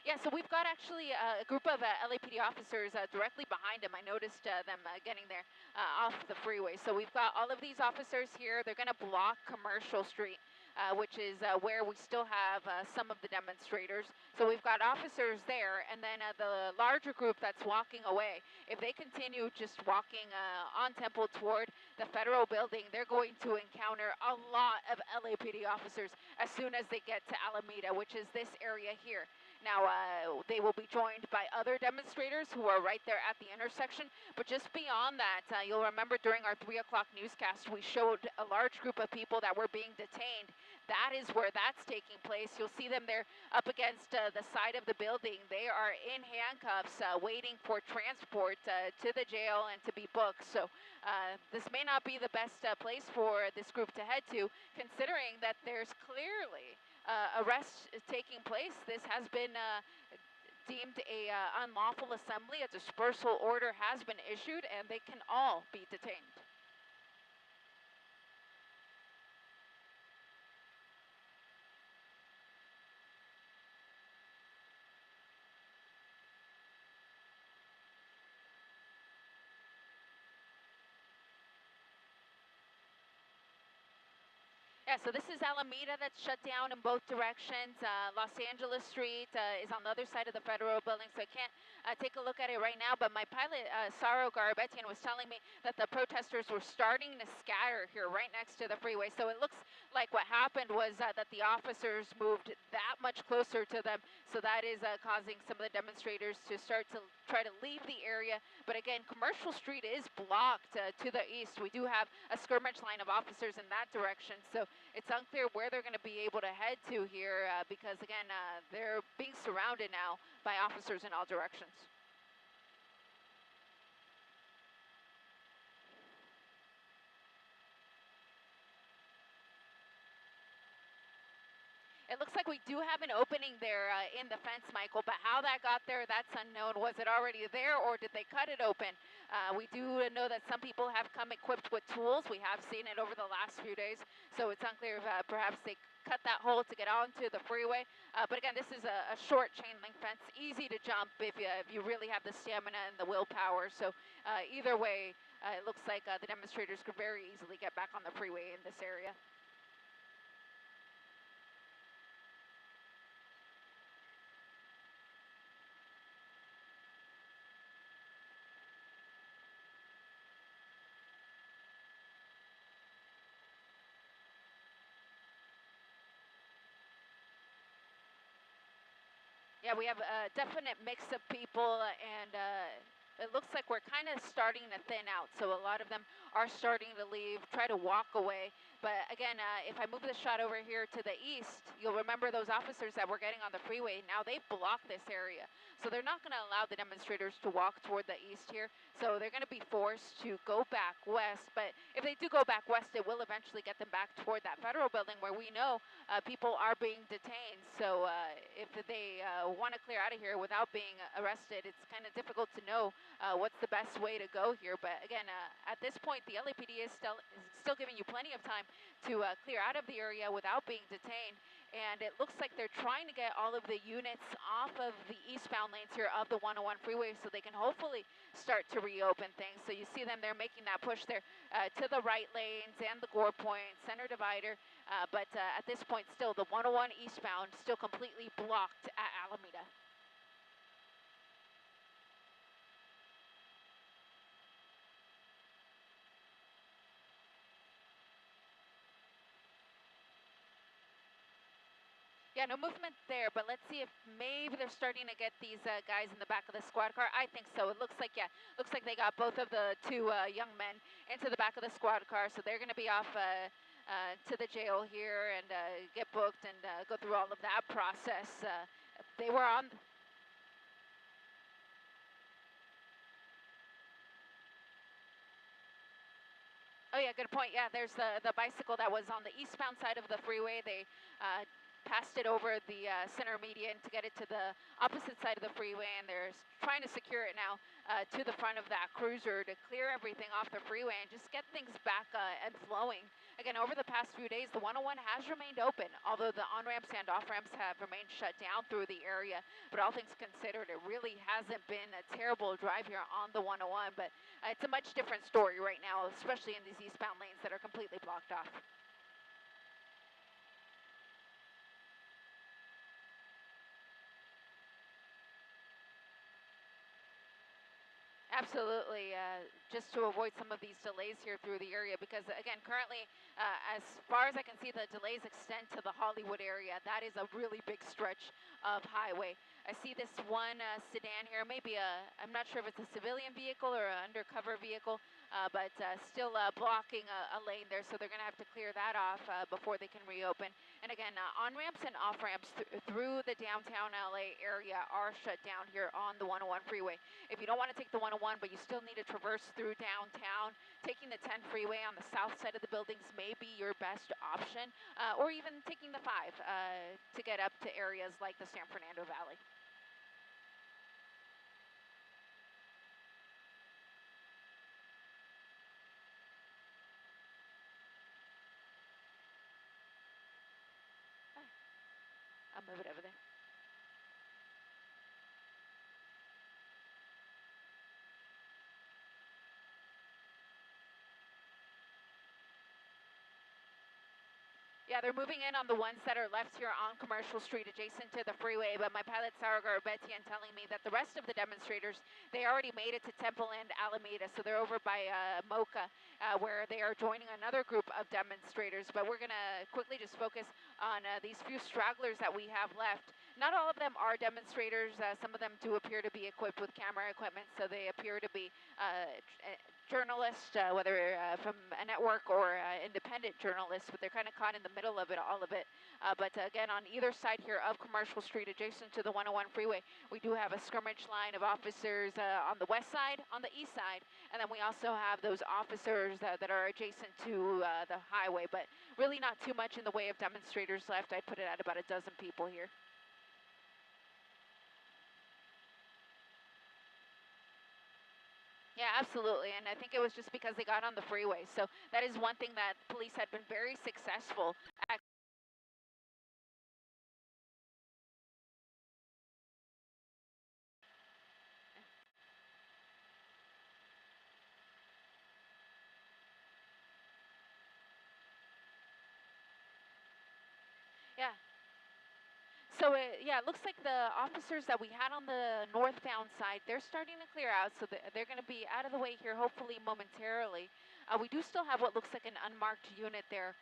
Yeah, so we've got actually a group of LAPD officers directly behind them. I noticed them getting there off the freeway. So we've got all of these officers here. They're going to block Commercial Street, which is where we still have some of the demonstrators. So we've got officers there, and then the larger group that's walking away. If they continue just walking on Temple toward the federal building, they're going to encounter a lot of LAPD officers as soon as they get to Alamita, which is this area here. Now, they will be joined by other demonstrators who are right there at the intersection. But just beyond that, you'll remember during our 3 o'clock newscast, we showed a large group of people that were being detained. That is where that's taking place. You'll see them there up against the side of the building. They are in handcuffs, waiting for transport to the jail and to be booked. So this may not be the best place for this group to head to, considering that there's clearly arrest taking place. This has been deemed a unlawful assembly. A dispersal order has been issued, and they can all be detained. Yeah, so this is Alameda that's shut down in both directions. Los Angeles Street is on the other side of the federal building, so I can't take a look at it right now. But my pilot, Saro Garabetian, was telling me that the protesters were starting to scatter here right next to the freeway. So it looks like what happened was that the officers moved that much closer to them. So that is causing some of the demonstrators to start to try to leave the area. But again, Commercial Street is blocked to the east. We do have a skirmish line of officers in that direction. So it's unclear where they're going to be able to head to here because, again, they're being surrounded now by officers in all directions. It looks like we do have an opening there in the fence, Michael, but how that got there, that's unknown. Was it already there, or did they cut it open? We do know that some people have come equipped with tools. We have seen it over the last few days, so it's unclear if perhaps they cut that hole to get onto the freeway. But again, this is a short chain link fence, easy to jump if you really have the stamina and the willpower. So either way, it looks like the demonstrators could very easily get back on the freeway in this area. Yeah, we have a definite mix of people, and it looks like we're kind of starting to thin out. So a lot of them are starting to leave, try to walk away. But again, if I move the shot over here to the east, you'll remember those officers that were getting on the freeway. Now they've blocked this area. So they're not going to allow the demonstrators to walk toward the east here. So they're going to be forced to go back west. But if they do go back west, it will eventually get them back toward that federal building where we know people are being detained. So if they want to clear out of here without being arrested, it's kind of difficult to know what's the best way to go here. But again, at this point, the LAPD is still giving you plenty of time to clear out of the area without being detained. And it looks like they're trying to get all of the units off of the eastbound lanes here of the 101 freeway so they can hopefully start to reopen things. So you see them there making that push there to the right lanes and the Gore Point, center divider. But at this point, still the 101 eastbound still completely blocked at Alameda. Yeah, no movement there, but let's see if maybe they're starting to get these guys in the back of the squad car. I think so. It looks like, yeah, looks like they got both of the two young men into the back of the squad car, so they're going to be off to the jail here and get booked and go through all of that process. They were on... Oh, yeah, good point. Yeah, there's the bicycle that was on the eastbound side of the freeway. They passed it over the center median to get it to the opposite side of the freeway, and they're trying to secure it now to the front of that cruiser to clear everything off the freeway and just get things back and flowing. Again, over the past few days, the 101 has remained open, although the on-ramps and off-ramps have remained shut down through the area. But all things considered, it really hasn't been a terrible drive here on the 101, but it's a much different story right now, especially in these eastbound lanes that are completely blocked off. Absolutely, just to avoid some of these delays here through the area, because again, currently, as far as I can see, the delays extend to the Hollywood area. That is a really big stretch of highway. I see this one sedan here, maybe I'm not sure if it's a civilian vehicle or an undercover vehicle, but still blocking a lane there, so they're going to have to clear that off before they can reopen. And again, on-ramps and off-ramps through the downtown LA area are shut down here on the 101 freeway. If you don't want to take the 101, but you still need to traverse through downtown, taking the 10 freeway on the south side of the buildings may be your best option, or even taking the 5 to get up to areas like the San Fernando Valley. I'll move it over there. Yeah, they're moving in on the ones that are left here on Commercial Street adjacent to the freeway, but my pilot Sarah Garbetian telling me that the rest of the demonstrators, they already made it to Temple and Alamita, so they're over by Mocha, where they are joining another group of demonstrators. But we're going to quickly just focus on these few stragglers that we have left. Not all of them are demonstrators. Some of them do appear to be equipped with camera equipment, so they appear to be journalists, whether from a network or independent journalists, but they're kind of caught in the middle of it, all of it. But again, on either side here of Commercial Street, adjacent to the 101 freeway, we do have a skirmish line of officers on the west side, on the east side, and then we also have those officers that are adjacent to the highway, but really not too much in the way of demonstrators left. I'd put it at about a dozen people here. Yeah, absolutely, and I think it was just because they got on the freeway. So that is one thing that police had been very successful at. Yeah. So yeah, it looks like the officers that we had on the northbound side, they're starting to clear out, so they're going to be out of the way here, hopefully momentarily. We do still have what looks like an unmarked unit there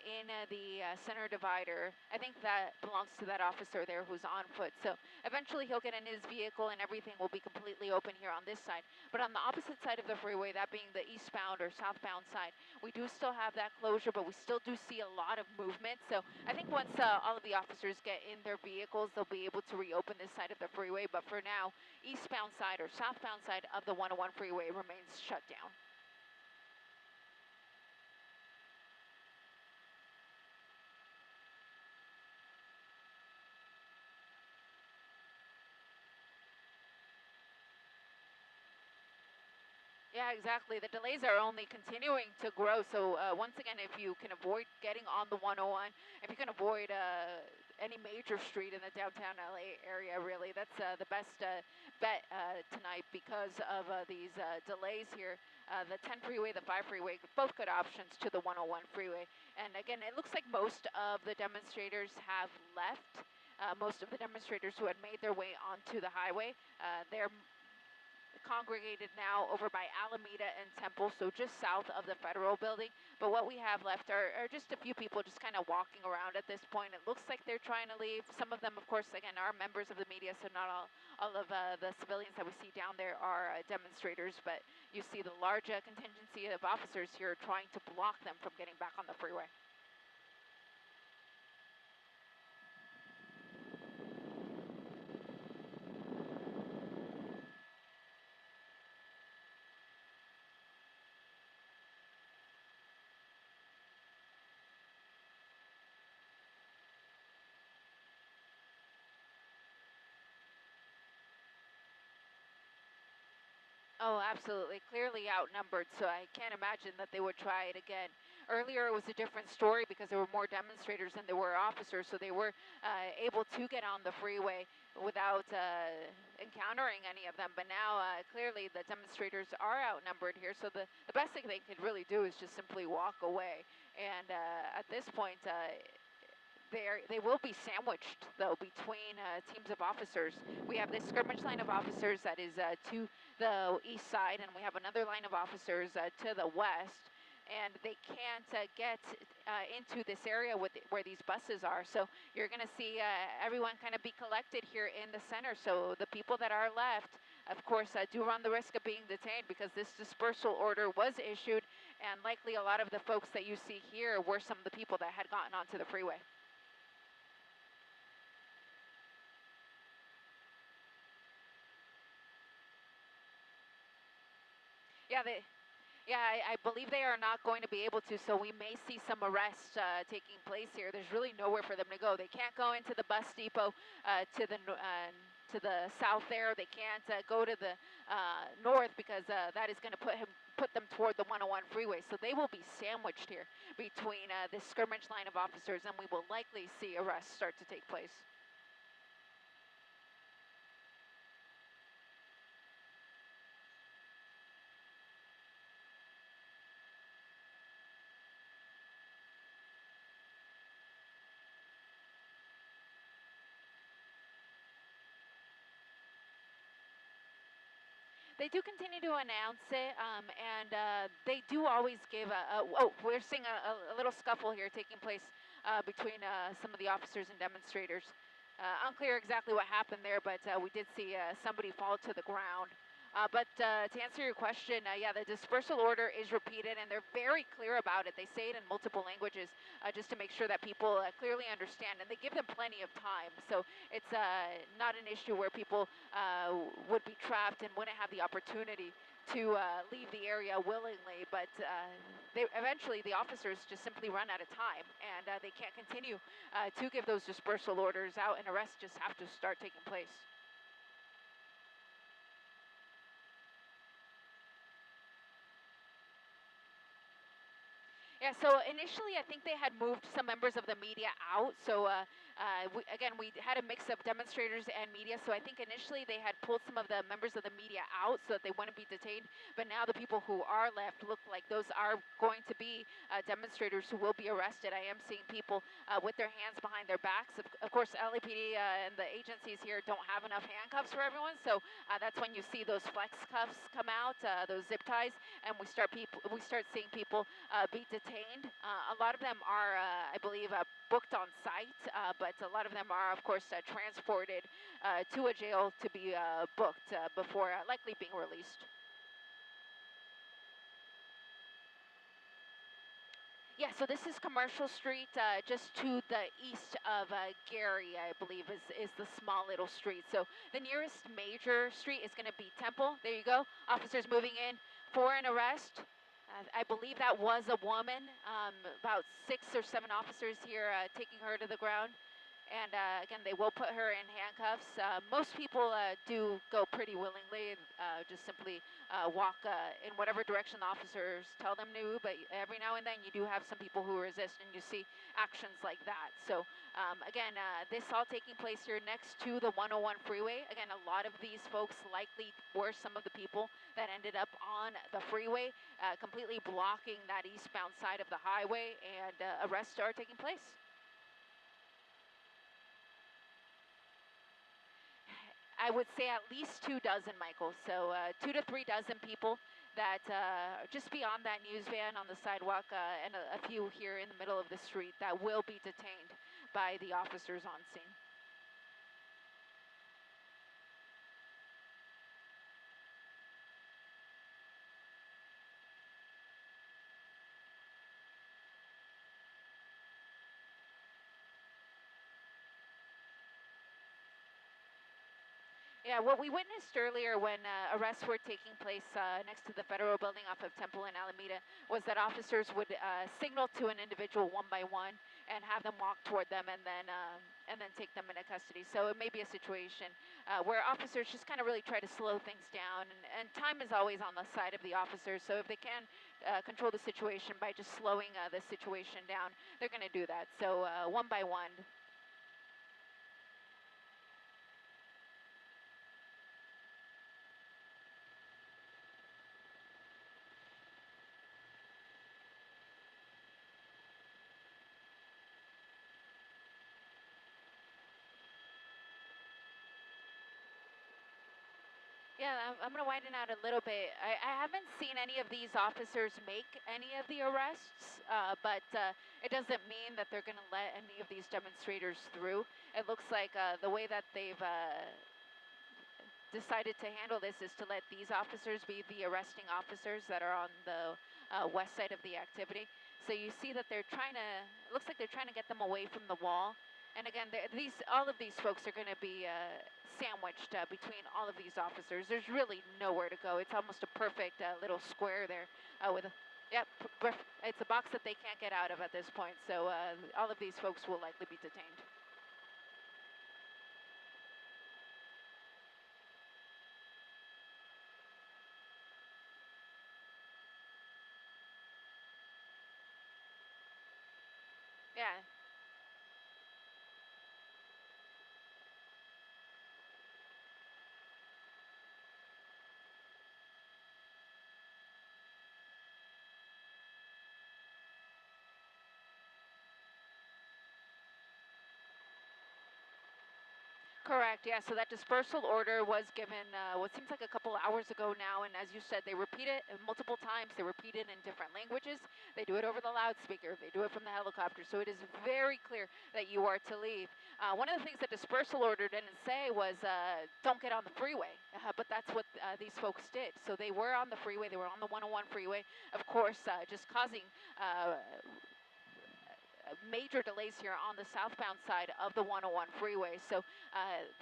in the center divider. I think that belongs to that officer there who's on foot. So eventually he'll get in his vehicle and everything will be completely open here on this side. But on the opposite side of the freeway, that being the eastbound or southbound side, we do still have that closure, but we still do see a lot of movement. So I think once all of the officers get in their vehicles, they'll be able to reopen this side of the freeway. But for now, eastbound side or southbound side of the 101 freeway remains shut down. Yeah, exactly. The delays are only continuing to grow. So once again, if you can avoid getting on the 101, if you can avoid any major street in the downtown LA area, really, that's the best bet tonight because of these delays here. The 10 freeway, the 5 freeway, both good options to the 101 freeway. And again, it looks like most of the demonstrators have left. Most of the demonstrators who had made their way onto the highway, they're congregated now over by Alamita and Temple, so just south of the federal building. But what we have left are just a few people just kind of walking around at this point. It looks like they're trying to leave. Some of them, of course, again, are members of the media, so not all of the civilians that we see down there are demonstrators, but you see the large contingency of officers here trying to block them from getting back on the freeway. Oh, absolutely. Clearly outnumbered, so I can't imagine that they would try it again. Earlier, it was a different story because there were more demonstrators than there were officers, so they were able to get on the freeway without encountering any of them. But now, clearly, the demonstrators are outnumbered here, so the best thing they could really do is just simply walk away. And at this point, they will be sandwiched though between teams of officers. We have this skirmish line of officers that is to the east side, and we have another line of officers to the west. And they can't get into this area where these buses are. So you're going to see everyone kind of be collected here in the center. So the people that are left, of course, do run the risk of being detained because this dispersal order was issued, and likely a lot of the folks that you see here were some of the people that had gotten onto the freeway. Yeah, I believe they are not going to be able to. So we may see some arrests taking place here. There's really nowhere for them to go. They can't go into the bus depot to the south there. They can't go to the north because that is going to put them toward the 101 freeway. So they will be sandwiched here between this skirmish line of officers, and we will likely see arrests start to take place. They do continue to announce it, and they do always give oh, we're seeing a little scuffle here taking place between some of the officers and demonstrators. Unclear exactly what happened there, but we did see somebody fall to the ground. But to answer your question, yeah, the dispersal order is repeated, and they're very clear about it. They say it in multiple languages just to make sure that people clearly understand, and they give them plenty of time. So it's not an issue where people would be trapped and wouldn't have the opportunity to leave the area willingly, but they eventually the officers just simply run out of time, and they can't continue to give those dispersal orders out, and arrests just have to start taking place. Yeah, so initially I think they had moved some members of the media out. So again, we had a mix of demonstrators and media. So I think initially they had pulled some of the members of the media out so that they wouldn't be detained. But now the people who are left look like those are going to be demonstrators who will be arrested. I am seeing people with their hands behind their backs. Of course, LAPD and the agencies here don't have enough handcuffs for everyone. So that's when you see those flex cuffs come out, those zip ties, and we start seeing people be detained. A lot of them are, I believe, booked on site, but a lot of them are, of course, transported to a jail to be booked before likely being released. Yeah, so this is Commercial Street, just to the east of Gary, I believe, is the small little street. So the nearest major street is going to be Temple. There you go. Officers moving in for an arrest. I believe that was a woman. About 6 or 7 officers here taking her to the ground. And again, they will put her in handcuffs. Most people do go pretty willingly, just simply walk in whatever direction the officers tell them to. But every now and then, you do have some people who resist, and you see actions like that. So again, this all taking place here next to the 101 freeway. Again, a lot of these folks likely were some of the people that ended up on the freeway, completely blocking that eastbound side of the highway, and arrests are taking place. I would say at least 2 dozen, Michael. So 2 to 3 dozen people that are just beyond that news van on the sidewalk, and a few here in the middle of the street that will be detained by the officers on scene. Yeah, what we witnessed earlier when arrests were taking place next to the federal building off of Temple and Alamita was that officers would signal to an individual one by one and have them walk toward them, and then take them into custody. So it may be a situation where officers just kind of really try to slow things down and time is always on the side of the officers. So if they can control the situation by just slowing the situation down, they're going to do that. So one by one. Yeah, I'm going to widen out a little bit. I haven't seen any of these officers make any of the arrests, but it doesn't mean that they're going to let any of these demonstrators through. It looks like the way that they've decided to handle this is to let these officers be the arresting officers that are on the west side of the activity. So you see that they're trying to, it looks like they're trying to get them away from the wall. And again, all of these folks are going to be sandwiched between all of these officers. There's really nowhere to go. It's almost a perfect little square there with a, yep, it's a box that they can't get out of at this point. So all of these folks will likely be detained. Yeah. Correct, yeah. So that dispersal order was given, what seems like a couple hours ago now, and as you said, they repeat it multiple times. They repeat it in different languages. They do it over the loudspeaker. They do it from the helicopter. So it is very clear that you are to leave. One of the things that dispersal order didn't say was don't get on the freeway, but that's what these folks did. So they were on the freeway. They were on the 101 freeway, of course, just causing major delays here on the southbound side of the 101 freeway. So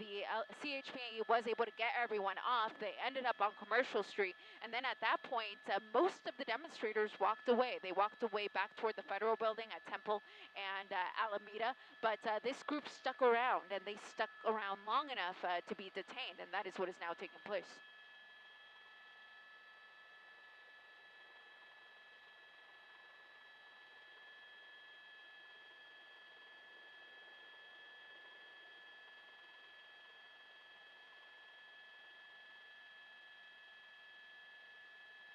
the CHP was able to get everyone off. They ended up on Commercial Street. And then at that point, most of the demonstrators walked away. They walked away back toward the Federal Building at Temple and Alamita. But this group stuck around, and they stuck around long enough to be detained. And that is what is now taking place.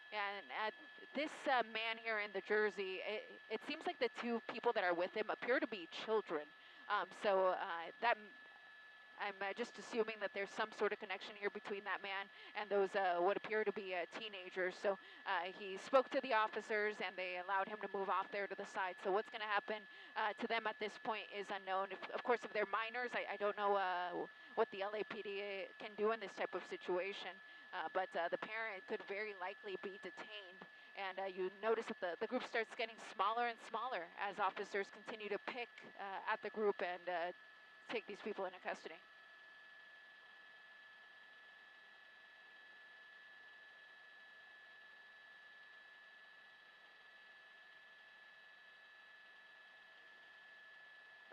Yeah, and this man here in the jersey, it seems like the two people that are with him appear to be children. So that I'm just assuming that there's some sort of connection here between that man and those what appear to be teenagers. So he spoke to the officers and they allowed him to move off there to the side. So what's going to happen to them at this point is unknown. Of course, if they're minors, I don't know what the LAPD can do in this type of situation. But the parent could very likely be detained. And you notice that the group starts getting smaller and smaller as officers continue to pick at the group and take these people into custody.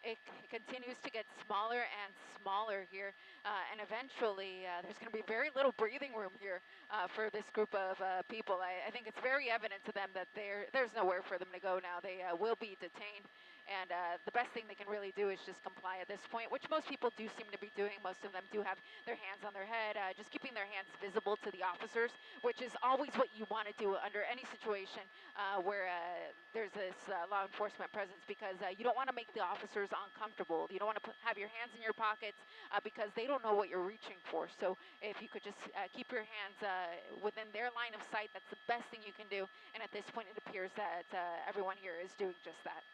It continues to get smaller and smaller here, and eventually there's going to be very little breathing room here for this group of people. I think it's very evident to them that there's nowhere for them to go now. They will be detained, and the best thing they can really do is just comply at this point, which most people do seem to be doing. Most of them do have their hands on their head, just keeping their hands visible to the officers, which is always what you want to do under any situation where there's this law enforcement presence, because you don't want to make the officers uncomfortable. You don't want to have your hands in your pockets because they don't know what you're reaching for. So if you could just keep your hands within their line of sight, that's the best thing you can do. And at this point, it appears that everyone here is doing just that.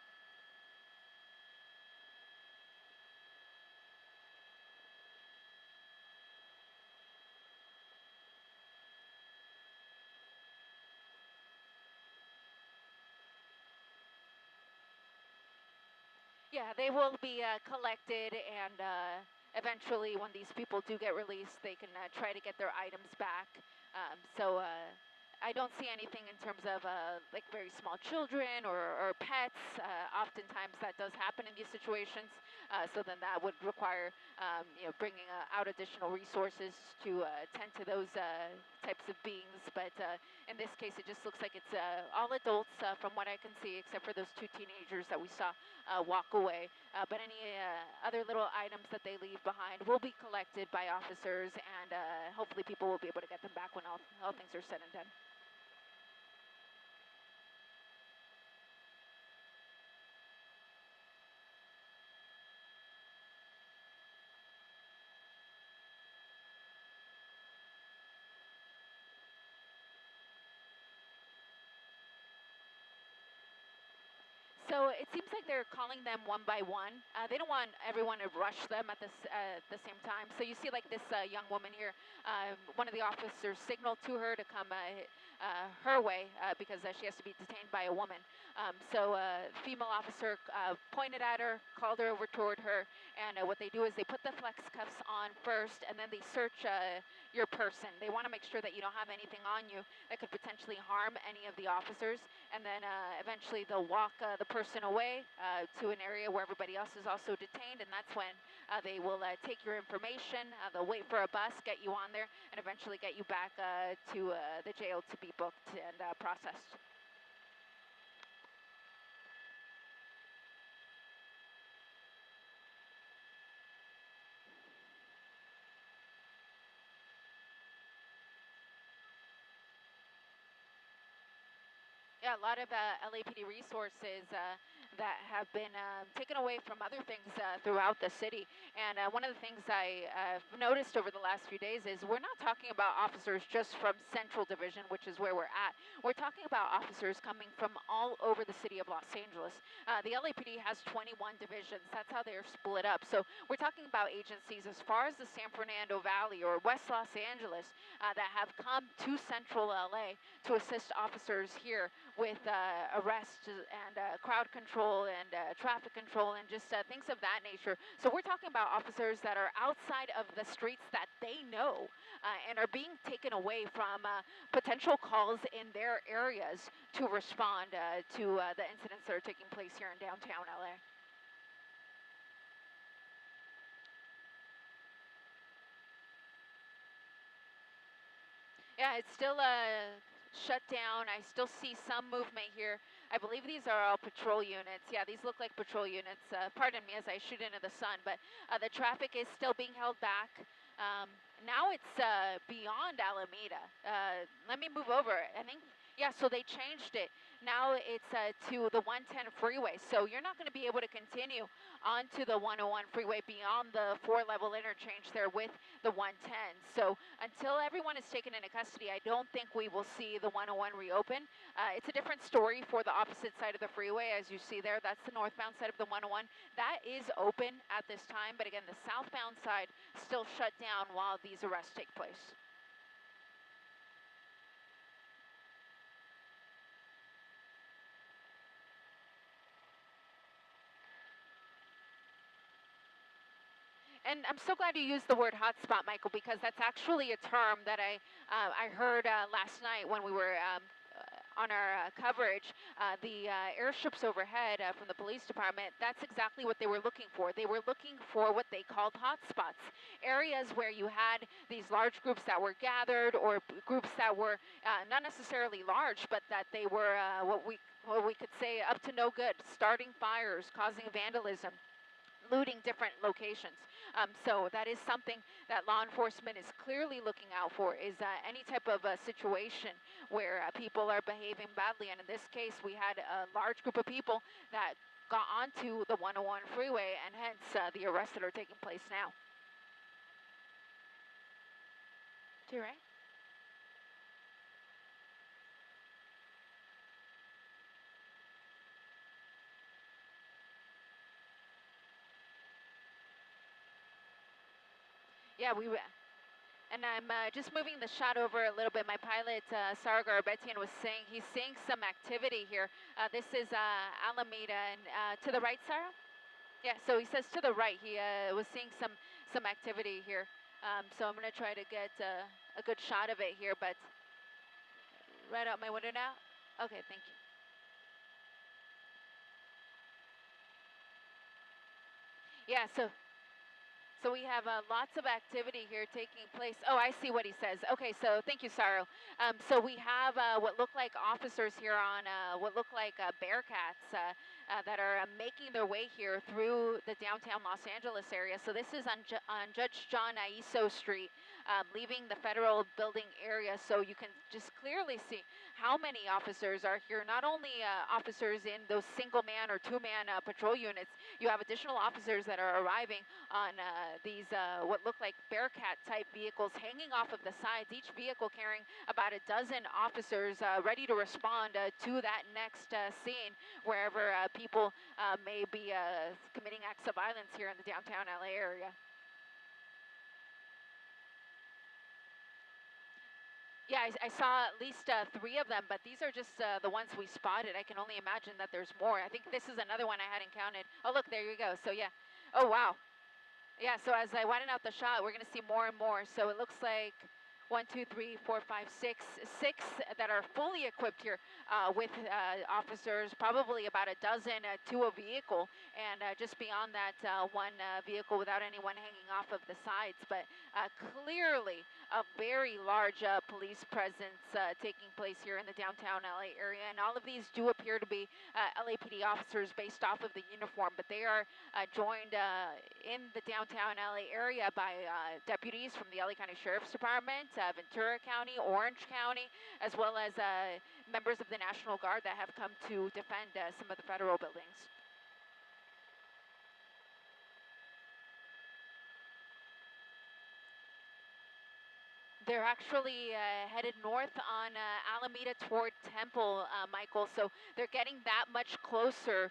Yeah, they will be collected, and eventually, when these people do get released, they can try to get their items back. So I don't see anything in terms of like very small children or pets. Oftentimes that does happen in these situations. So then that would require bringing out additional resources to tend to those types of beings. But in this case, it just looks like it's all adults from what I can see, except for those two teenagers that we saw walk away. But any other little items that they leave behind will be collected by officers, and hopefully people will be able to get them back when all things are said and done. So it seems like they're calling them one by one. They don't want everyone to rush them at the same time. So you see like this young woman here, one of the officers signaled to her to come her way because she has to be detained by a woman. So female officer pointed at her, called her over toward her, and what they do is they put the flex cuffs on first, and then they search your person. They want to make sure that you don't have anything on you that could potentially harm any of the officers, and then eventually they'll walk the person away to an area where everybody else is also detained, and that's when they will take your information. They'll wait for a bus, get you on there, and eventually get you back to the jail to be booked and processed. Yeah, a lot of LAPD resources that have been taken away from other things throughout the city. And one of the things I've noticed over the last few days is we're not talking about officers just from Central Division, which is where we're at. We're talking about officers coming from all over the city of Los Angeles. The LAPD has 21 divisions. That's how they're split up. So we're talking about agencies as far as the San Fernando Valley or West Los Angeles that have come to Central LA to assist officers here with arrests and crowd control and traffic control and just things of that nature. So we're talking about officers that are outside of the streets that they know and are being taken away from potential calls in their areas to respond to the incidents that are taking place here in downtown LA. Yeah, it's still shut down. I still see some movement here. I believe these are all patrol units. Yeah, these look like patrol units. Pardon me as I shoot into the sun, but the traffic is still being held back. Now it's beyond Alameda. Let me move over. I think, yeah, so they changed it. Now it's to the 110 freeway. So you're not going to be able to continue onto the 101 freeway beyond the 4-level interchange there with the 110. So until everyone is taken into custody, I don't think we will see the 101 reopen. It's a different story for the opposite side of the freeway, as you see there. That's the northbound side of the 101. That is open at this time, but again, the southbound side still shut down while these arrests take place. And I'm so glad you used the word hotspot, Michael, because that's actually a term that I heard last night when we were on our coverage. The airships overhead from the police department, that's exactly what they were looking for. They were looking for what they called hotspots, areas where you had these large groups that were gathered, or groups that were not necessarily large, but that they were what we could say up to no good, starting fires, causing vandalism, looting different locations. So that is something that law enforcement is clearly looking out for, is any type of situation where people are behaving badly. And in this case, we had a large group of people that got onto the 101 freeway, and hence the arrests that are taking place now. To your right? Yeah, and I'm just moving the shot over a little bit. My pilot, Sarah Garbetian, was saying he's seeing some activity here. This is Alamita, and to the right, Sarah? Yeah, so he says to the right. He was seeing some activity here. So I'm going to try to get a good shot of it here, but right out my window now? Okay, thank you. Yeah, so we have lots of activity here taking place. Oh, I see what he says. Okay, so thank you, Saro. So we have what look like officers here on what look like Bearcats that are making their way here through the downtown Los Angeles area. So this is on Judge John Aiso Street, leaving the federal building area. So you can just clearly see how many officers are here. Not only officers in those single-man or two-man patrol units, you have additional officers that are arriving on these what look like Bearcat type vehicles hanging off of the sides, each vehicle carrying about a dozen officers ready to respond to that next scene wherever people may be committing acts of violence here in the downtown LA area. Yeah, I saw at least 3 of them, but these are just the ones we spotted. I can only imagine that there's more. I think this is another one I hadn't counted. Oh, look, there you go. So, yeah. Oh, wow. Yeah, so as I widen out the shot, we're going to see more and more. So it looks like 1, 2, 3, 4, 5, 6, 6 that are fully equipped here with officers, probably about a dozen to a vehicle, and just beyond that, one vehicle without anyone hanging off of the sides. But clearly a very large police presence taking place here in the downtown LA area, and all of these do appear to be LAPD officers based off of the uniform, but they are joined in the downtown LA area by deputies from the LA County Sheriff's Department, Ventura County, Orange County, as well as members of the National Guard that have come to defend some of the federal buildings. They're actually headed north on Alamita toward Temple, Michael. So they're getting that much closer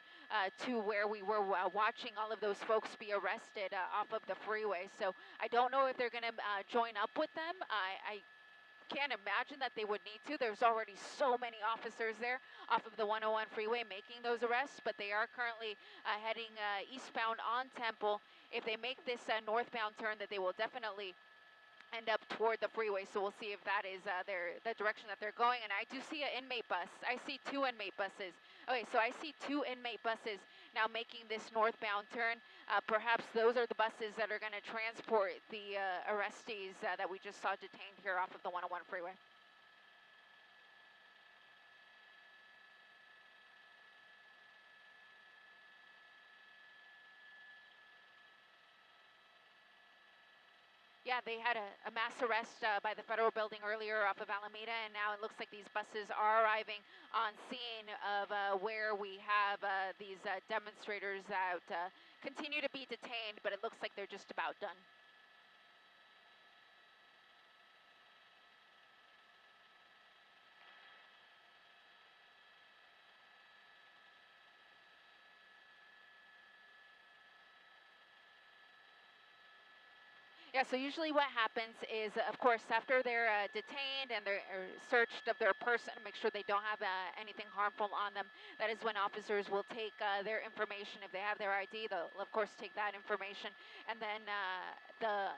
to where we were watching all of those folks be arrested off of the freeway. So I don't know if they're going to join up with them. I can't imagine that they would need to. There's already so many officers there off of the 101 freeway making those arrests, but they are currently heading eastbound on Temple. If they make this northbound turn, that they will definitely end up toward the freeway. So we'll see if that is the direction that they're going. And I do see an inmate bus. I see 2 inmate buses. Okay, so I see 2 inmate buses now making this northbound turn. Perhaps those are the buses that are going to transport the arrestees that we just saw detained here off of the 101 freeway. Yeah, they had a mass arrest by the federal building earlier off of Alamita, and now it looks like these buses are arriving on scene of where we have these demonstrators that continue to be detained, but it looks like they're just about done. Yeah, so usually what happens is, of course, after they're detained and they're searched of their person to make sure they don't have anything harmful on them, that is when officers will take their information. If they have their ID, they'll, of course, take that information. And then the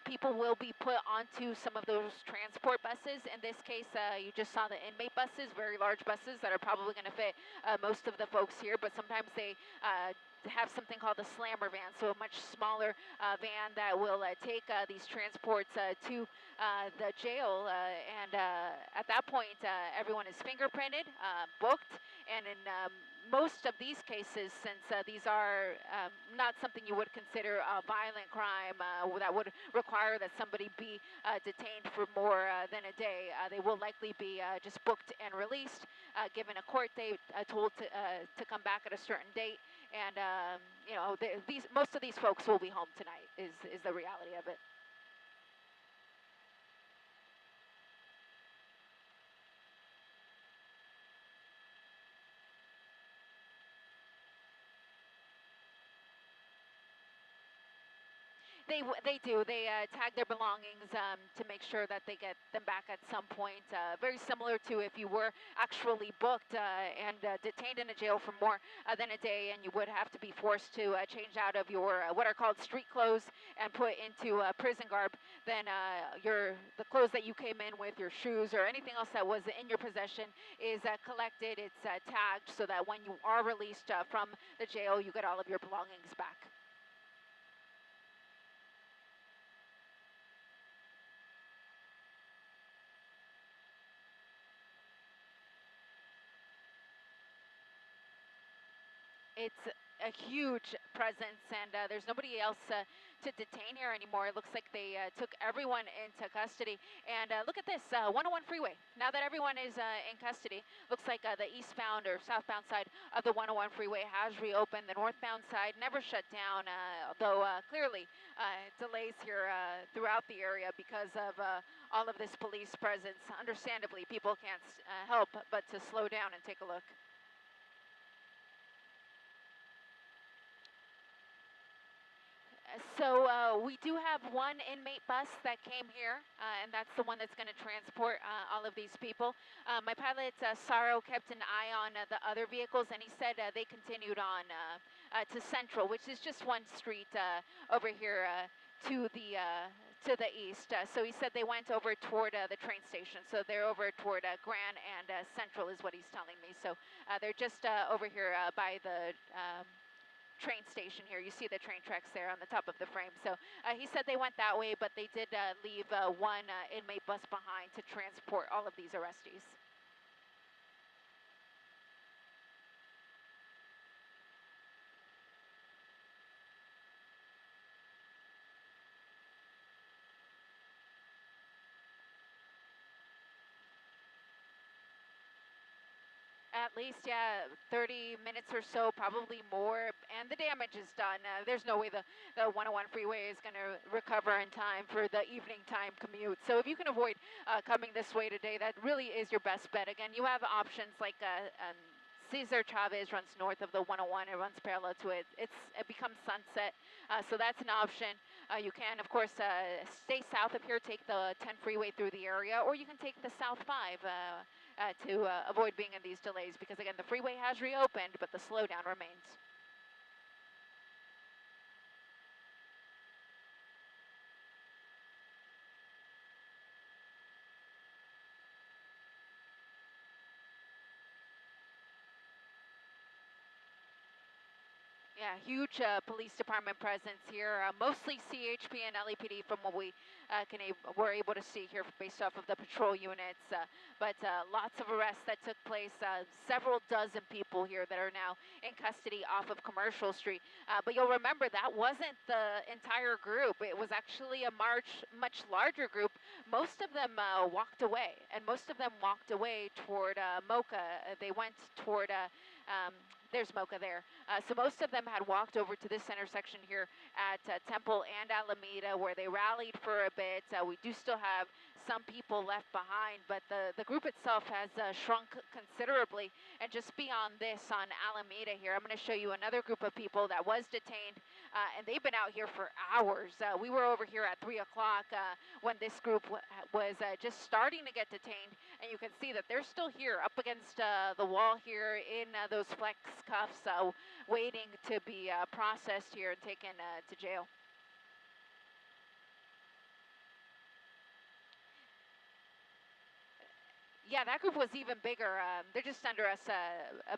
people will be put onto some of those transport buses. In this case, you just saw the inmate buses, very large buses that are probably going to fit most of the folks here, but sometimes they have something called a slammer van, so a much smaller van that will take these transports to the jail. And at that point, everyone is fingerprinted, booked, and in most of these cases, since these are not something you would consider a violent crime that would require that somebody be detained for more than a day, they will likely be just booked and released, given a court date, told to come back at a certain date. And you know, most of these folks will be home tonight. Is the reality of it. They do. They tag their belongings to make sure that they get them back at some point. Very similar to if you were actually booked and detained in a jail for more than a day, and you would have to be forced to change out of your what are called street clothes and put into prison garb. Then the clothes that you came in with, your shoes or anything else that was in your possession, is collected. It's tagged so that when you are released from the jail, you get all of your belongings back. It's a huge presence, and there's nobody else to detain here anymore. It looks like they took everyone into custody. And look at this 101 freeway. Now that everyone is in custody, looks like the eastbound or southbound side of the 101 freeway has reopened. The northbound side never shut down, though clearly delays here throughout the area because of all of this police presence. Understandably, people can't help but to slow down and take a look. So we do have one inmate bus that came here, and that's the one that's going to transport all of these people. My pilot, Saro, kept an eye on the other vehicles, and he said they continued on to Central, which is just one street over here to the east. So he said they went over toward the train station. So they're over toward Grand and Central is what he's telling me. So they're just over here by the train station here. You see the train tracks there on the top of the frame. So he said they went that way, but they did leave one inmate bus behind to transport all of these arrestees. At least, yeah, 30 minutes or so, probably more, and the damage is done. There's no way the 101 freeway is going to recover in time for the evening time commute. So if you can avoid coming this way today, that really is your best bet. Again, you have options like Cesar Chavez runs north of the 101. It runs parallel to it. It becomes Sunset, so that's an option. You can, of course, stay south of here, take the 10 freeway through the area, or you can take the South 5 to avoid being in these delays because, again, the freeway has reopened, but the slowdown remains. Yeah, huge police department presence here, mostly CHP and LAPD from what we were able to see here based off of the patrol units, but lots of arrests that took place, several dozen people here that are now in custody off of Commercial Street. But you'll remember that wasn't the entire group. It was actually a much larger group. Most of them walked away, and most of them walked away toward Mocha. They went toward there's Mocha there. So most of them had walked over to this intersection here at Temple and Alamita where they rallied for a bit. We do still have some people left behind, but the group itself has shrunk considerably. And just beyond this on Alameda here, I'm going to show you another group of people that was detained, and they've been out here for hours. We were over here at 3 o'clock when this group was just starting to get detained, and you can see that they're still here up against the wall here in those flex cuffs, waiting to be processed here and taken to jail. Yeah, that group was even bigger. They're just under us,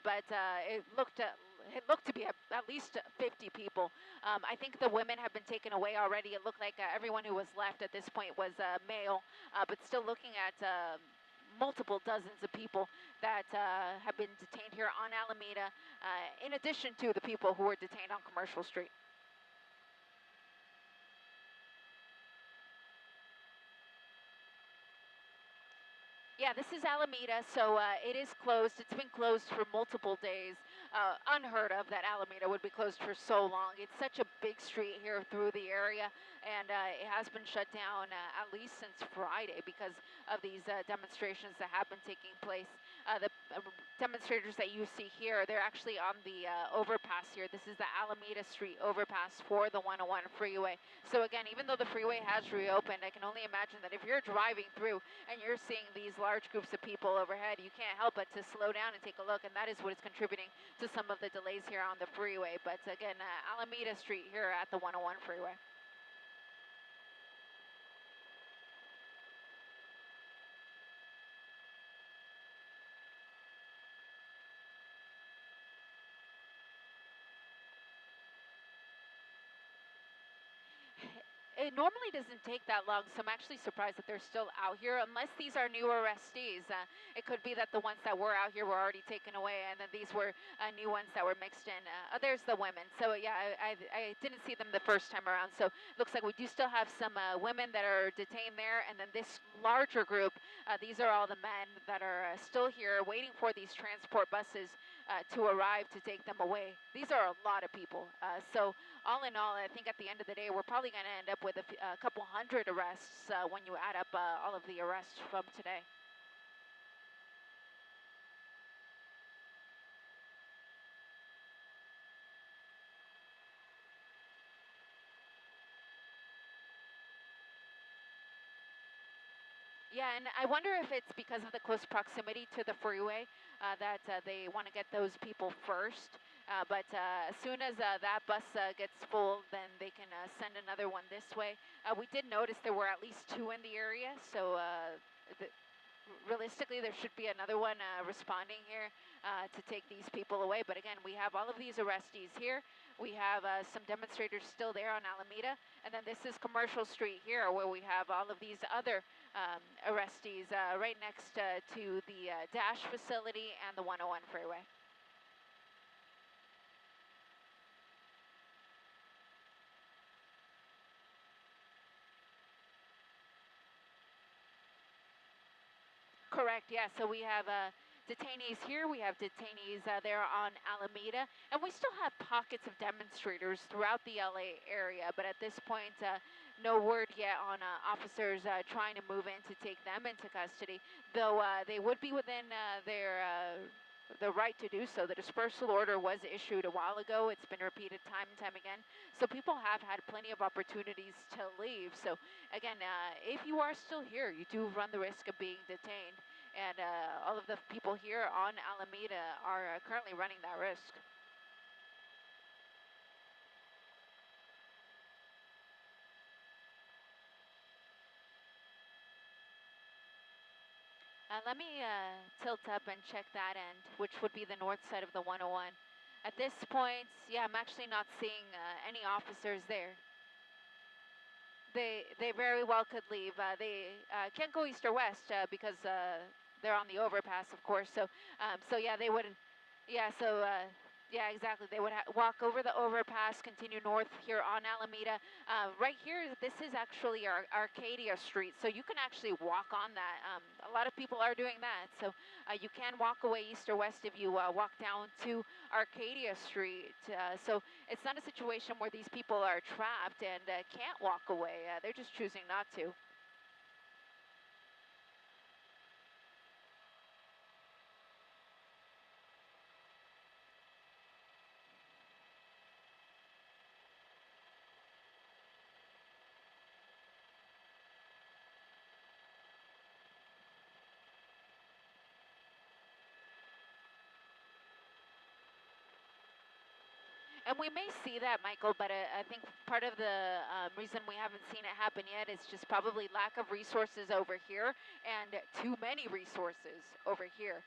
but it looked to be at least 50 people. I think the women have been taken away already. It looked like everyone who was left at this point was male, but still looking at multiple dozens of people that have been detained here on Alameda, in addition to the people who were detained on Commercial Street. Yeah, this is Alameda, so it is closed. It's been closed for multiple days. Unheard of that Alameda would be closed for so long. It's such a big street here through the area, and it has been shut down at least since Friday because of these demonstrations that have been taking place. The demonstrators that you see here, they're actually on the overpass here. This is the Alamita Street overpass for the 101 freeway. So again, even though the freeway has reopened, I can only imagine that if you're driving through and you're seeing these large groups of people overhead, you can't help but to slow down and take a look, and that is what is contributing to some of the delays here on the freeway. But again, Alamita Street here at the 101 freeway. It normally doesn't take that long, so I'm actually surprised that they're still out here, unless these are new arrestees. It could be that the ones that were out here were already taken away, and then these were new ones that were mixed in. There's the women. So yeah, I didn't see them the first time around, so looks like we do still have some women that are detained there, and then this larger group, these are all the men that are still here waiting for these transport buses to arrive to take them away. These are a lot of people. So all in all, I think at the end of the day, we're probably going to end up with a couple hundred arrests when you add up all of the arrests from today. Yeah, and I wonder if it's because of the close proximity to the freeway that they want to get those people first. But as soon as that bus gets full, then they can send another one this way. We did notice there were at least two in the area, so realistically, there should be another one responding here to take these people away. But again, we have all of these arrestees here. We have some demonstrators still there on Alamita. And then this is Commercial Street here, where we have all of these other arrestees right next to the Dash facility and the 101 freeway. Correct, yeah. So we have detainees here. We have detainees there on Alameda. And we still have pockets of demonstrators throughout the LA area. But at this point, no word yet on officers trying to move in to take them into custody. Though they would be within their the right to do so. The dispersal order was issued a while ago. It's been repeated time and time again. So people have had plenty of opportunities to leave. So again, if you are still here, you do run the risk of being detained. And all of the people here on Alameda are currently running that risk. Let me tilt up and check that end, which would be the north side of the 101. At this point, yeah, I'm actually not seeing any officers there. They very well could leave. They can't go east or west because they're on the overpass, of course. So yeah, they would. Yeah, so yeah, exactly. They would walk over the overpass, continue north here on Alameda. Right here, this is actually our Arcadia Street, so you can actually walk on that. A lot of people are doing that, so you can walk away east or west if you walk down to Arcadia Street. So it's not a situation where these people are trapped and can't walk away. They're just choosing not to. And we may see that, Michael, but I think part of the reason we haven't seen it happen yet is just probably lack of resources over here and too many resources over here.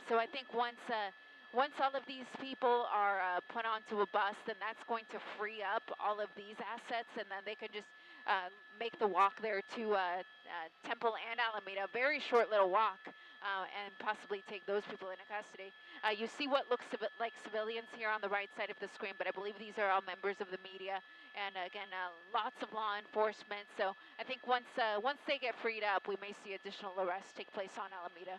So I think once all of these people are put onto a bus, then that's going to free up all of these assets, and then they can just make the walk there to Temple and Alameda, a very short little walk, and possibly take those people into custody. You see what looks like civilians here on the right side of the screen, but I believe these are all members of the media, and again, lots of law enforcement. So I think once they get freed up, we may see additional arrests take place on Alameda.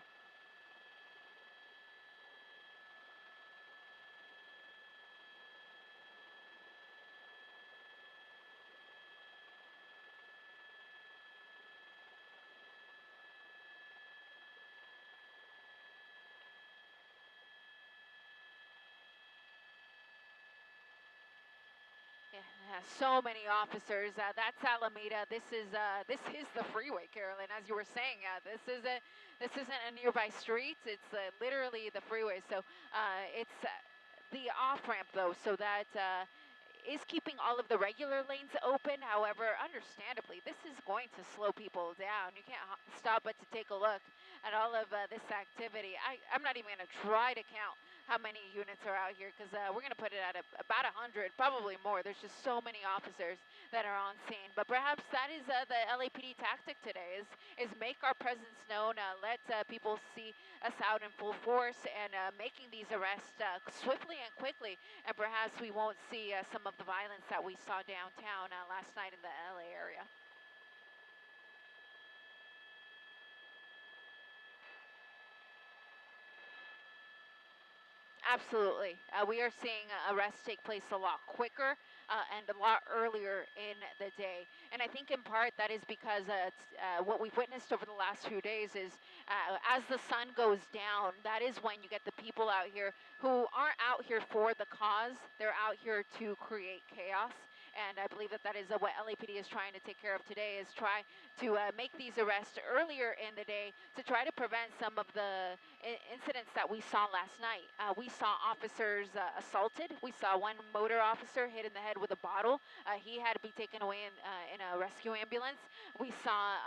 Yeah, so many officers. That's Alamita. This is the freeway, Carolyn. As you were saying, this isn't a nearby street. It's literally the freeway. So it's the off ramp though, so that is keeping all of the regular lanes open. However, understandably, this is going to slow people down. You can't stop but to take a look at all of this activity. I'm not even going to try to count how many units are out here because we're going to put it at about 100, probably more. There's just so many officers that are on scene. But perhaps that is the LAPD tactic today is make our presence known, let people see us out in full force and making these arrests swiftly and quickly. And perhaps we won't see some of the violence that we saw downtown last night in the LA area. Absolutely. We are seeing arrests take place a lot quicker and a lot earlier in the day. And I think in part that is because what we've witnessed over the last few days is as the sun goes down, that is when you get the people out here who aren't out here for the cause. They're out here to create chaos. And I believe that is what LAPD is trying to take care of today, is try to make these arrests earlier in the day to try to prevent some of the incidents that we saw last night. We saw officers assaulted. We saw one motor officer hit in the head with a bottle. He had to be taken away in a rescue ambulance. We saw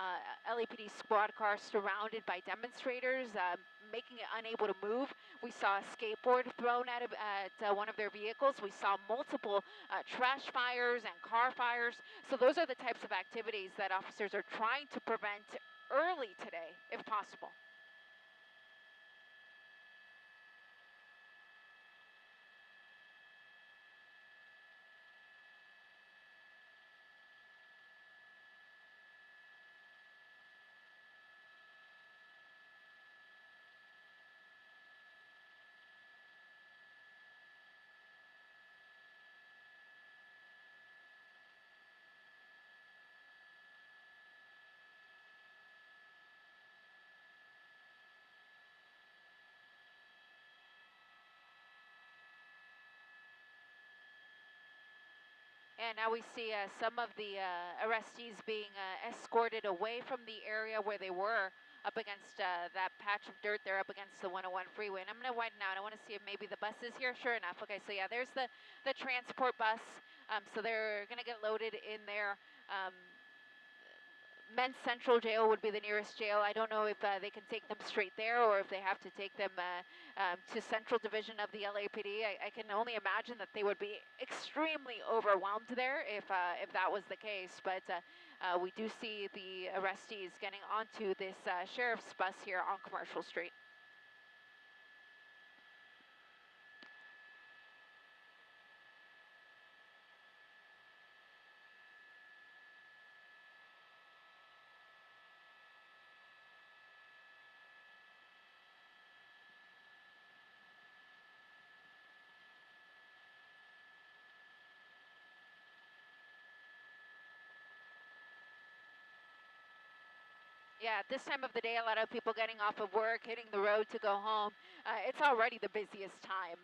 LAPD squad cars surrounded by demonstrators, making it unable to move. We saw a skateboard thrown at one of their vehicles. We saw multiple trash fires and car fires. So those are the types of activities that officers are trying to prevent early today, if possible. And now we see some of the arrestees being escorted away from the area where they were up against that patch of dirt there up against the 101 freeway. And I'm going to widen out. I want to see if maybe the bus is here. Sure enough. Okay, so yeah, there's the transport bus. So they're going to get loaded in there. Men's Central Jail would be the nearest jail. I don't know if they can take them straight there or if they have to take them to Central Division of the LAPD. I can only imagine that they would be extremely overwhelmed there if that was the case. But we do see the arrestees getting onto this sheriff's bus here on Commercial Street. Yeah, at this time of the day, a lot of people getting off of work, hitting the road to go home. It's already the busiest time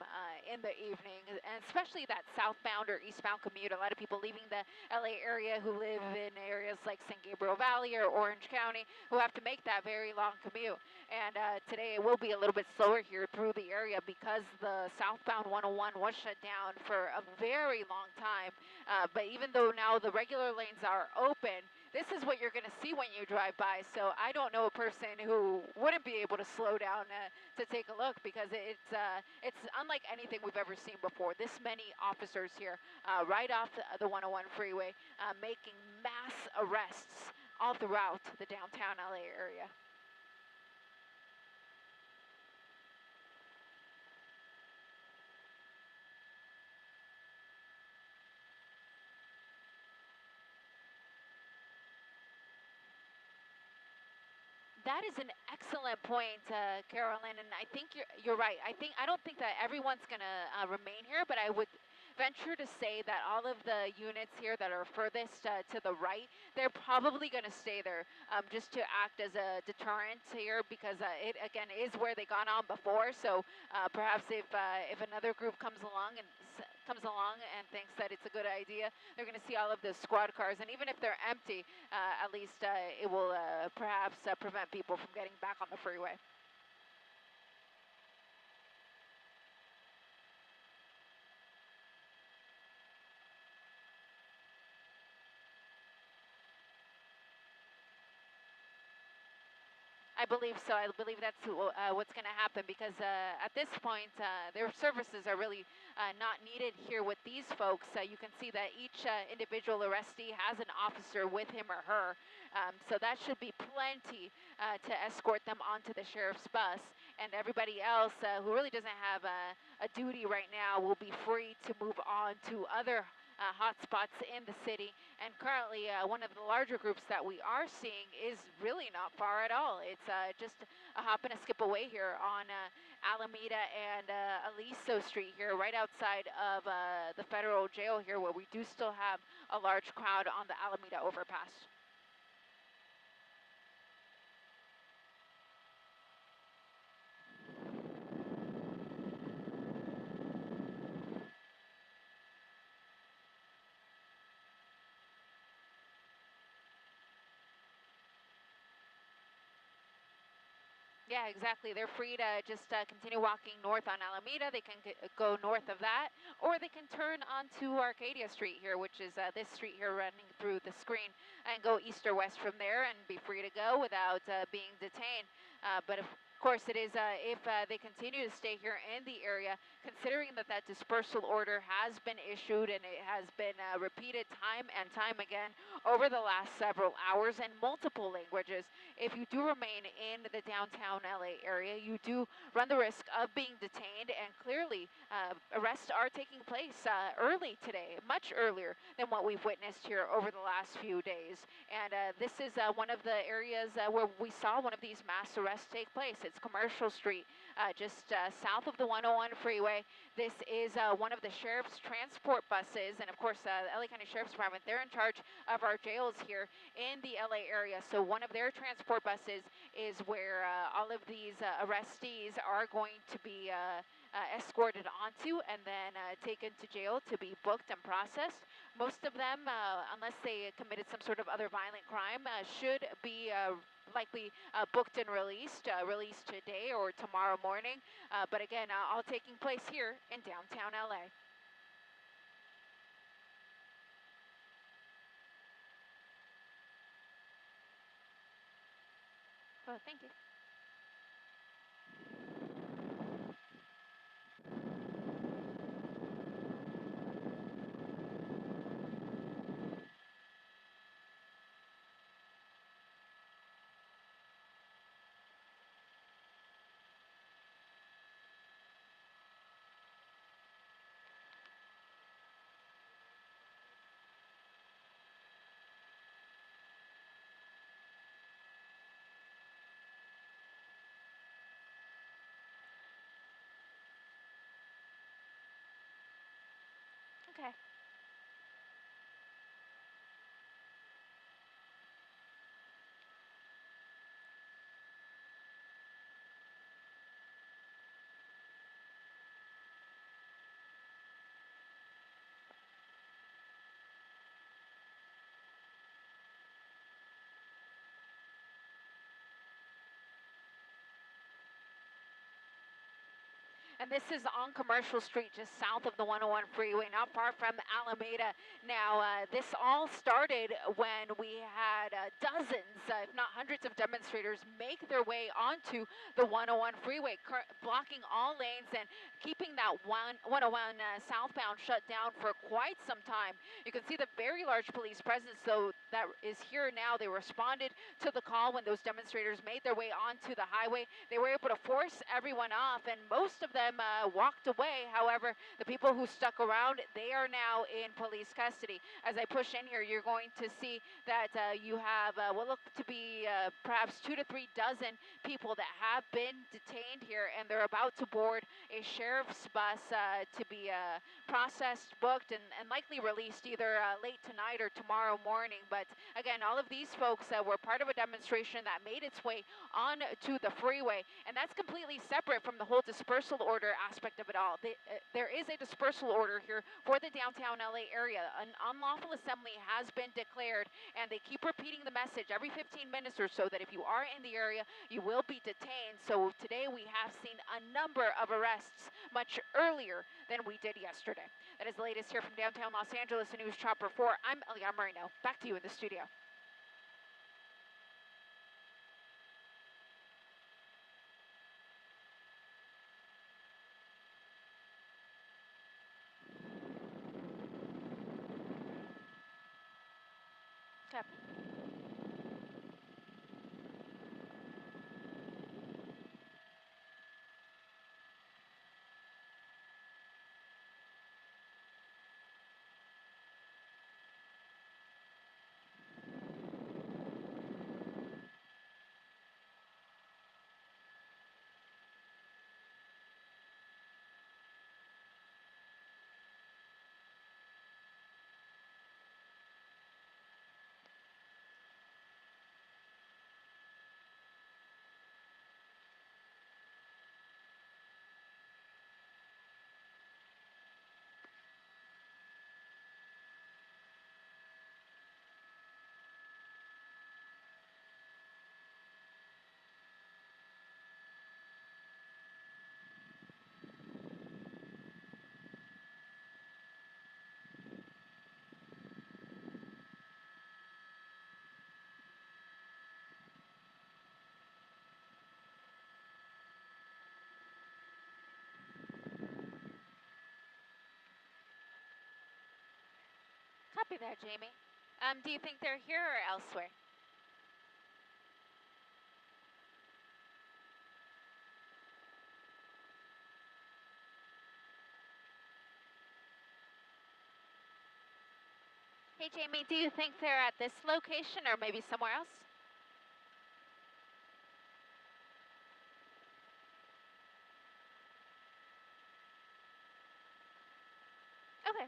in the evening, and especially that southbound or eastbound commute. A lot of people leaving the LA area who live in areas like San Gabriel Valley or Orange County who have to make that very long commute. And today it will be a little bit slower here through the area because the southbound 101 was shut down for a very long time. But even though now the regular lanes are open, this is what you're going to see when you drive by. So I don't know a person who wouldn't be able to slow down to take a look because it's unlike anything we've ever seen before. This many officers here right off the 101 freeway making mass arrests all throughout the downtown LA area. That is an excellent point, Carolyn, and I think you're right. I don't think that everyone's going to remain here, but I would venture to say that all of the units here that are furthest to the right, they're probably going to stay there just to act as a deterrent here because it again is where they got on before. So perhaps if another group comes along and comes along and thinks that it's a good idea, they're going to see all of the squad cars, and even if they're empty, at least it will perhaps prevent people from getting back on the freeway. I believe so. I believe that's what's going to happen, because at this point, their services are really not needed here with these folks. You can see that each individual arrestee has an officer with him or her, so that should be plenty to escort them onto the sheriff's bus. And everybody else who really doesn't have a duty right now will be free to move on to other hotspots in the city. And currently, one of the larger groups that we are seeing is really not far at all. It's just a hop and a skip away here on Alamita and Aliso Street here, right outside of the federal jail here, where we do still have a large crowd on the Alamita overpass. Yeah, exactly. They're free to just continue walking north on Alameda. They can go north of that, or they can turn onto Arcadia Street here, which is this street here running through the screen, and go east or west from there and be free to go without being detained. But of course, it is if they continue to stay here in the area, considering that that dispersal order has been issued and it has been repeated time and time again over the last several hours in multiple languages. If you do remain in the downtown LA area, you do run the risk of being detained, and clearly arrests are taking place early today, much earlier than what we've witnessed here over the last few days. And this is one of the areas where we saw one of these mass arrests take place. It's Commercial Street, just south of the 101 freeway. This is one of the sheriff's transport buses, and of course, the LA County Sheriff's Department, they're in charge of our jails here in the LA area. So one of their transport buses is where all of these arrestees are going to be escorted onto and then taken to jail to be booked and processed. Most of them, unless they committed some sort of other violent crime, should be likely booked and released today or tomorrow morning. But again, all taking place here in downtown LA. Oh, thank you. Okay. And this is on Commercial Street, just south of the 101 freeway, not far from Alameda. Now, this all started when we had dozens, if not hundreds of demonstrators make their way onto the 101 freeway, blocking all lanes and keeping that 101 southbound shut down for quite some time. You can see the very large police presence, though, that is here now. They responded to the call when those demonstrators made their way onto the highway. They were able to force everyone off, and most of them walked away. However, the people who stuck around, they are now in police custody. As I push in here, you're going to see that you have what look to be perhaps 2 to 3 dozen people that have been detained here, and they're about to board a sheriff's bus to be processed, booked, and likely released either late tonight or tomorrow morning. But But again, all of these folks were part of a demonstration that made its way on to the freeway, and that's completely separate from the whole dispersal order aspect of it all. There is a dispersal order here for the downtown LA area. An unlawful assembly has been declared, and they keep repeating the message every 15 minutes or so that if you are in the area, you will be detained. So today we have seen a number of arrests much earlier than we did yesterday. That is the latest here from downtown Los Angeles, News Chopper 4. I'm Eliana Marino. Back to you in the studio. Copy. Copy there, Jamie. Do you think they're here or elsewhere? Hey, Jamie, do you think they're at this location or maybe somewhere else? Okay.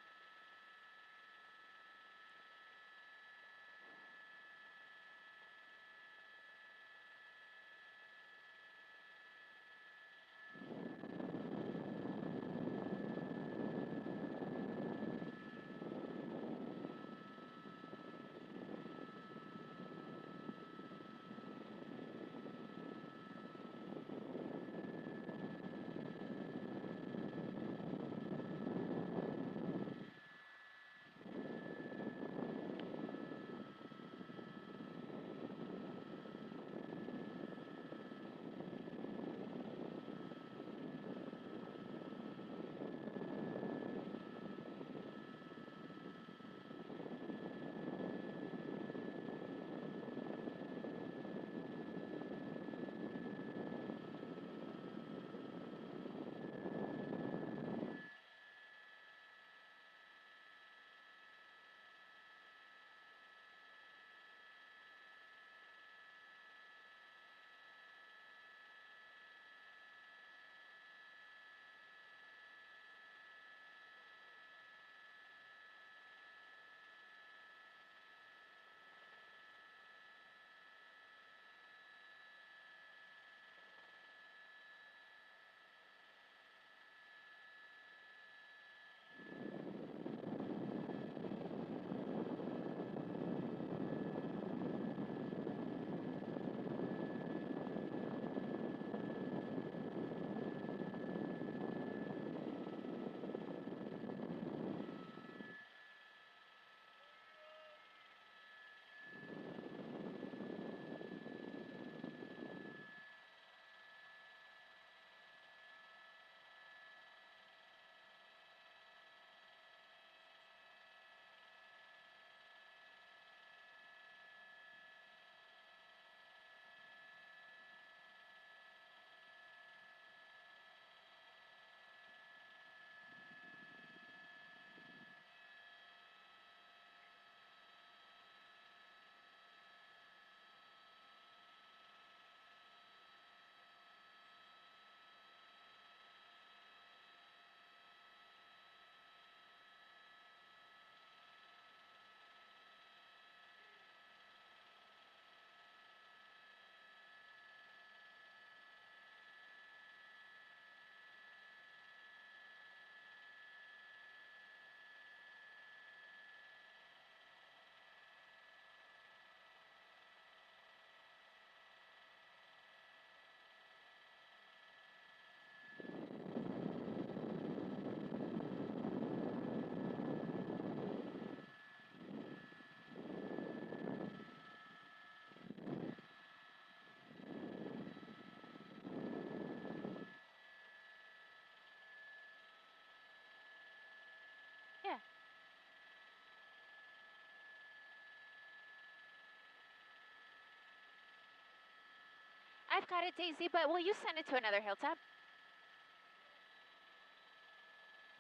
I've got it, Daisy, but will you send it to another hilltop?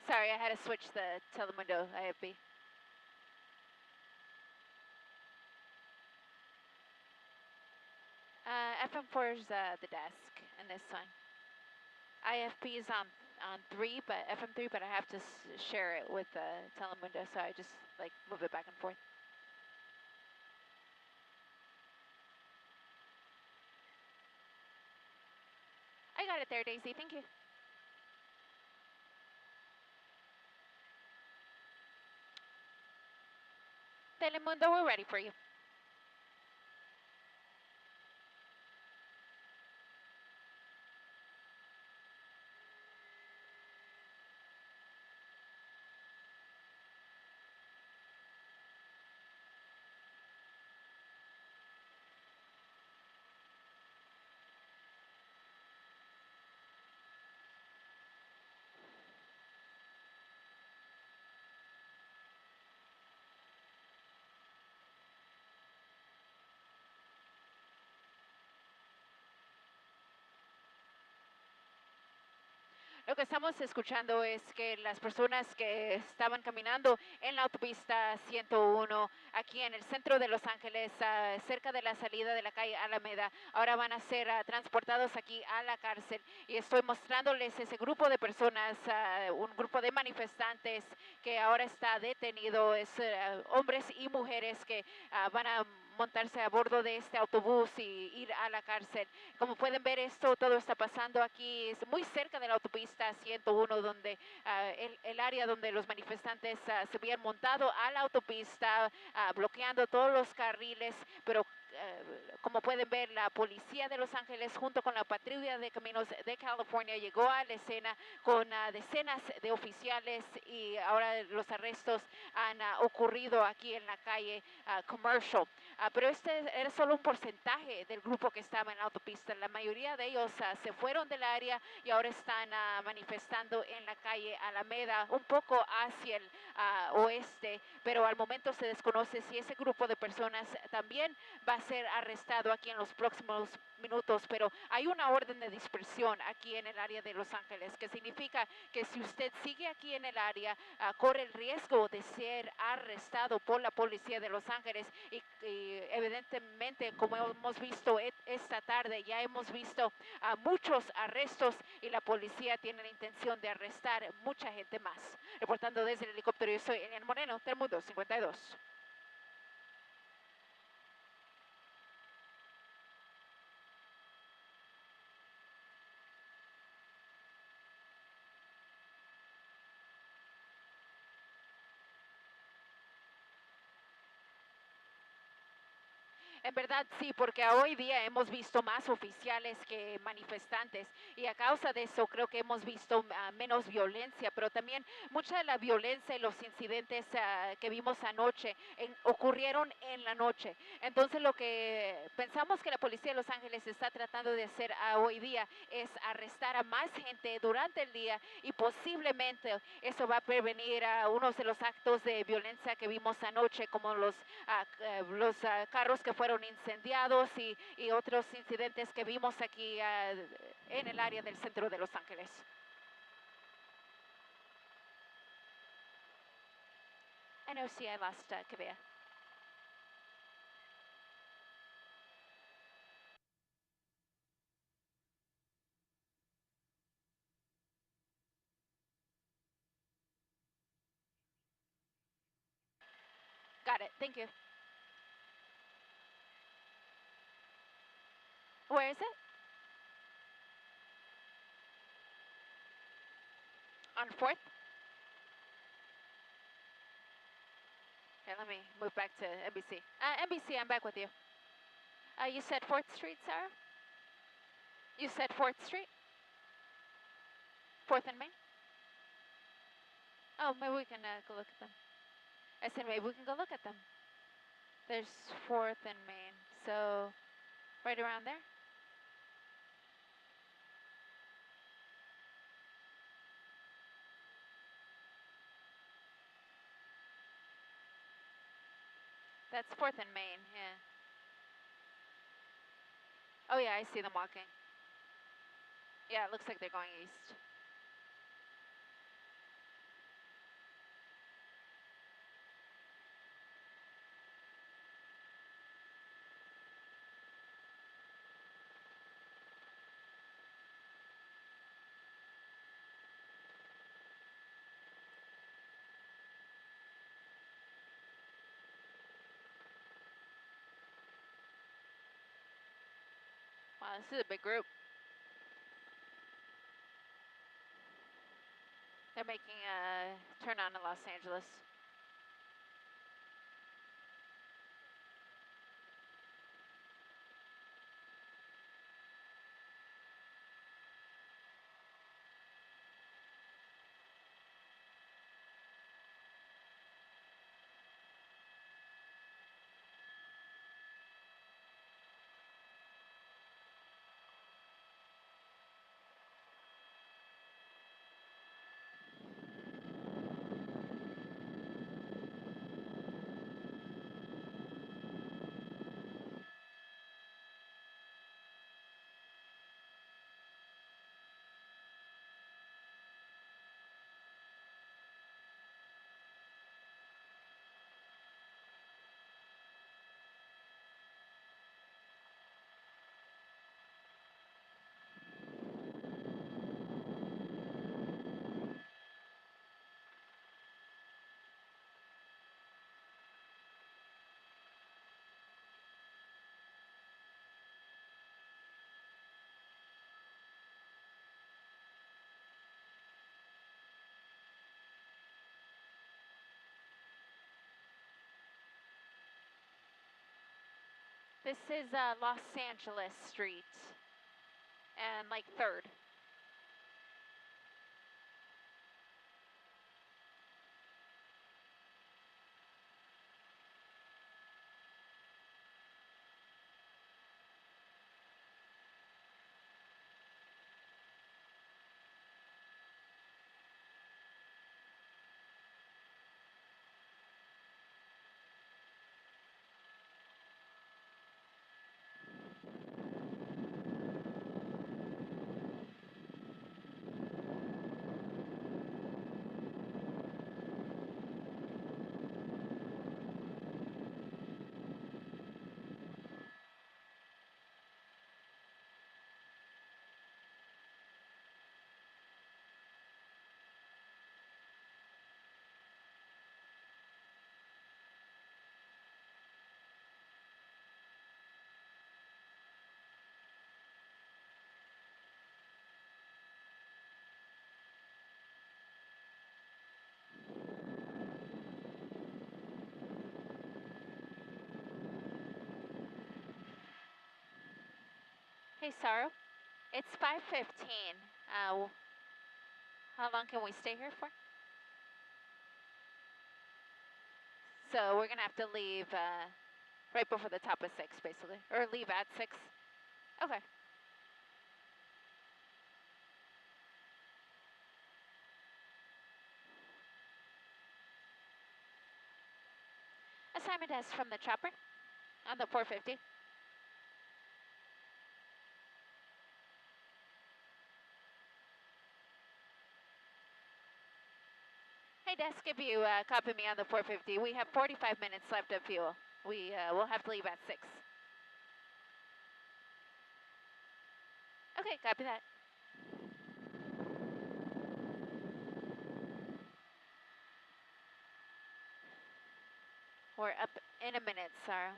Sorry, I had to switch the Telemundo IFB. FM4 is the desk in this one. IFP is on 3, but FM3, but I have to share it with Telemundo, so I just like move it back and forth. I got it there, Daisy. Thank you. Telemundo, we're ready for you. Lo que estamos escuchando es que las personas que estaban caminando en la autopista 101 aquí en el centro de Los Ángeles, cerca de la salida de la calle Alameda, ahora van a ser transportados aquí a la cárcel. Y estoy mostrándoles ese grupo de personas, un grupo de manifestantes que ahora está detenido, es hombres y mujeres que van a montarse a bordo de este autobús y ir a la cárcel. Como pueden ver, todo está pasando aquí, es muy cerca de la autopista 101, donde el área donde los manifestantes se habían montado a la autopista, bloqueando todos los carriles, pero como pueden ver, la policía de Los Ángeles junto con la patrulla de caminos de California llegó a la escena con decenas de oficiales, y ahora los arrestos han ocurrido aquí en la calle Commercial. Pero este era solo un porcentaje del grupo que estaba en la autopista. La mayoría de ellos se fueron del área y ahora están manifestando en la calle Alameda, un poco hacia el oeste, pero al momento se desconoce si ese grupo de personas también va a ser arrestado aquí en los próximos minutos, pero hay una orden de dispersión aquí en el área de Los Ángeles, que significa que si usted sigue aquí en el área, corre el riesgo de ser arrestado por la policía de Los Ángeles, y evidentemente, como hemos visto esta tarde, ya hemos visto muchos arrestos y la policía tiene la intención de arrestar mucha gente más. Reportando desde el helicóptero, yo soy Elian Moreno, Telemundo 52. En verdad sí, porque hoy día hemos visto más oficiales que manifestantes, y a causa de eso creo que hemos visto menos violencia, pero también mucha de la violencia y los incidentes que vimos anoche ocurrieron en la noche. Entonces lo que pensamos que la policía de Los Ángeles está tratando de hacer hoy día es arrestar a más gente durante el día, y posiblemente eso va a prevenir unos de los actos de violencia que vimos anoche, como los carros que fueron incendiados y otros incidentes que vimos aquí en el área del centro de Los Ángeles. NOC, I lost Kavea. Got it, thank you. Where is it? On 4th? Okay, let me move back to NBC. NBC, I'm back with you. You said 4th Street, Sarah? You said 4th Street? 4th and Main? Oh, maybe we can go look at them. I said maybe we can go look at them. There's 4th and Main, so right around there? That's 4th and Main, yeah. Oh yeah, I see them walking. Yeah, it looks like they're going east. Wow, this is a big group. They're making a turn on to Los Angeles. This is Los Angeles Street and like 3rd. Hey, Sarah. It's 5:15. How long can we stay here for? So we're gonna have to leave right before the top of 6, basically, or leave at 6. Okay. Assignment S from the chopper on the 450. Hey, desk, if you copy me on the 450, we have 45 minutes left of fuel. We will have to leave at 6. Okay, copy that. We're up in a minute, Sarah.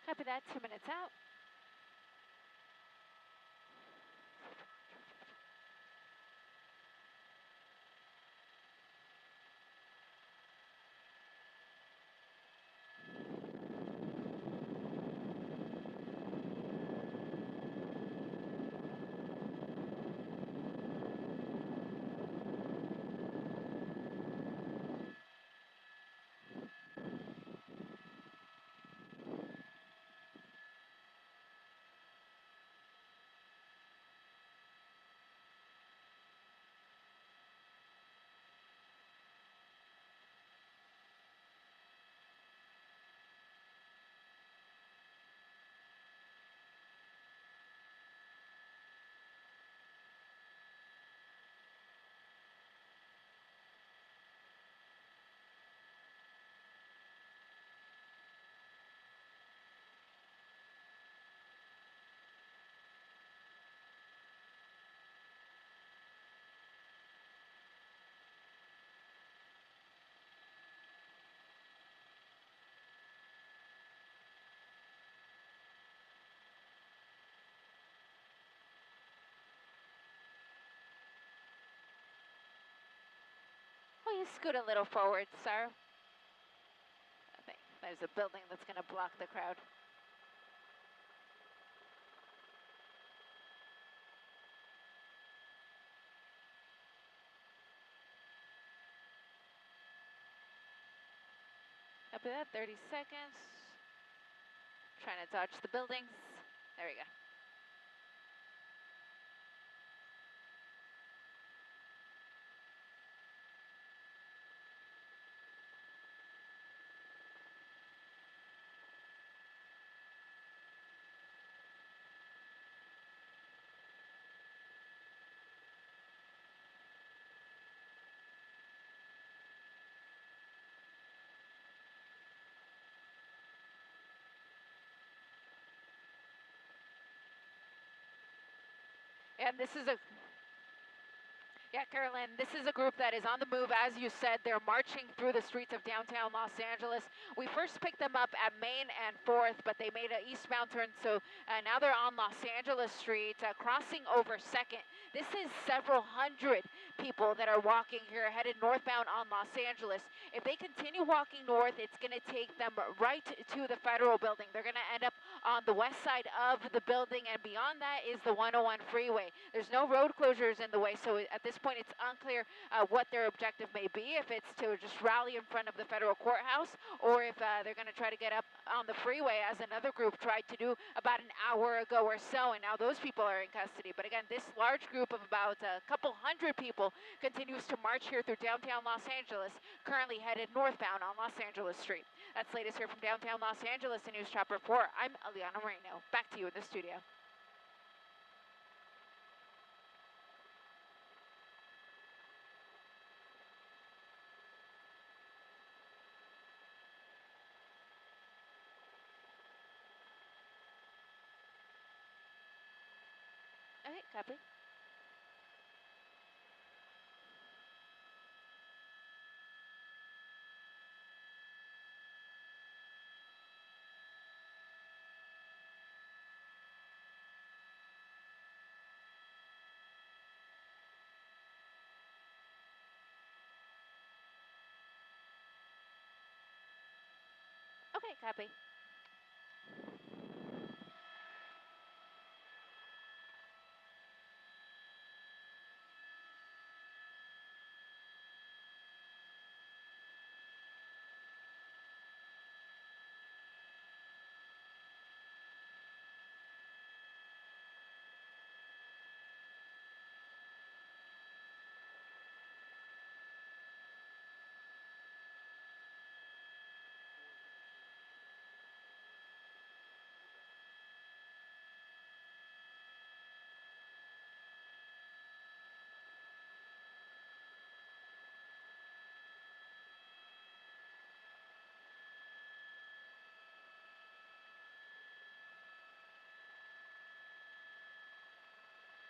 Copy that, 2 minutes out. Oh, you scoot a little forward, sir. I think there's a building that's going to block the crowd. Up to that, 30 seconds. Trying to dodge the buildings. There we go. And this is a Yeah, Carolyn, this is a group that is on the move. As you said, they're marching through the streets of downtown Los Angeles. We first picked them up at Main and 4th, but they made an eastbound turn, so now they're on Los Angeles Street, crossing over 2nd. This is several hundred people that are walking here, headed northbound on Los Angeles. If they continue walking north, it's going to take them right to the Federal Building. They're going to end up on the west side of the building, and beyond that is the 101 freeway. There's no road closures in the way, so at this point it's unclear what their objective may be, if it's to just rally in front of the federal courthouse, or if they're going to try to get up on the freeway, as another group tried to do about an hour ago or so, and now those people are in custody. But again, this large group of about a couple hundred people continues to march here through downtown Los Angeles, currently headed northbound on Los Angeles Street. That's latest here from downtown Los Angeles in News Chopper 4. I'm Eliana Moreno. Back to you in the studio. Okay, copy. Okay, copy.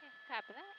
Yeah, copy that.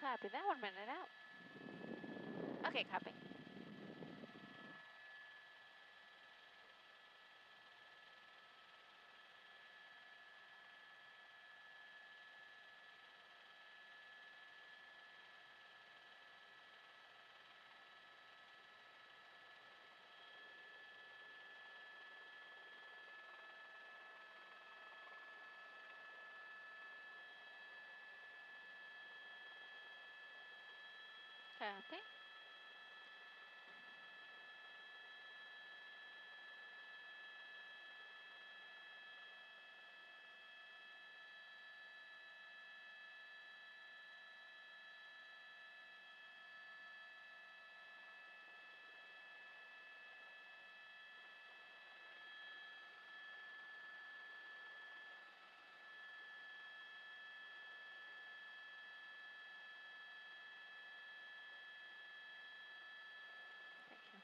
Copy that. 1 minute out. Okay, copy. Copy. Thank you.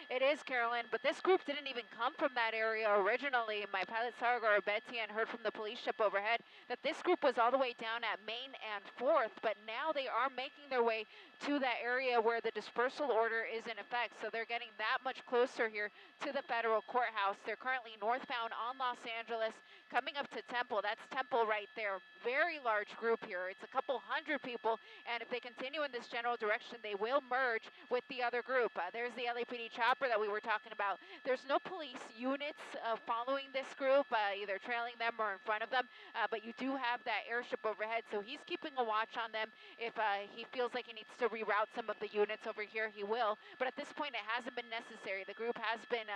It is, Carolyn, but this group didn't even come from that area originally. My pilot Sargar Betian heard from the police ship overhead that this group was all the way down at Main and 4th, but now they are making their way to that area where the dispersal order is in effect, so they're getting that much closer here to the federal courthouse. They're currently northbound on Los Angeles, coming up to Temple. That's Temple right there. Very large group here. It's a couple hundred people, and if they continue in this general direction, they will merge with the other group. There's the LAPD chopper that we were talking about. There's no police units following this group, either trailing them or in front of them, but you do have that airship overhead, so he's keeping a watch on them. If he feels like he needs to reroute some of the units over here, he will, but at this point it hasn't been necessary. The group has been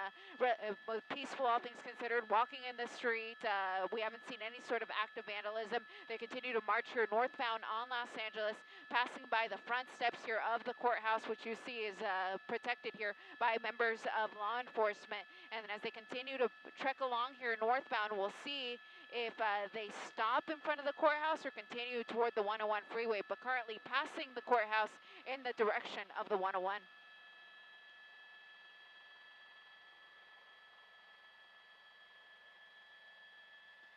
peaceful, all things considered, walking in the street. We haven't seen any sort of act of vandalism. They continue to march here northbound on Los Angeles, passing by the front steps here of the courthouse, which you see is protected here by members of law enforcement. And then as they continue to trek along here northbound, we'll see if they stop in front of the courthouse or continue toward the 101 freeway, but currently passing the courthouse in the direction of the 101.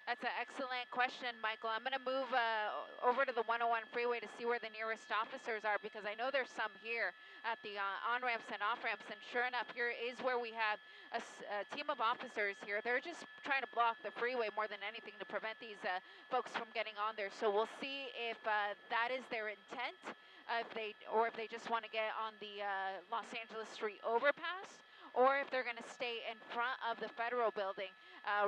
That's an excellent question, Michael. I'm going to move over to the 101 freeway to see where the nearest officers are, because I know there's some here at the on-ramps and off-ramps, and sure enough, here is where we have a team of officers here. They're just trying to block the freeway more than anything to prevent these folks from getting on there. So we'll see if that is their intent, if they just want to get on the Los Angeles Street overpass, or if they're going to stay in front of the federal building.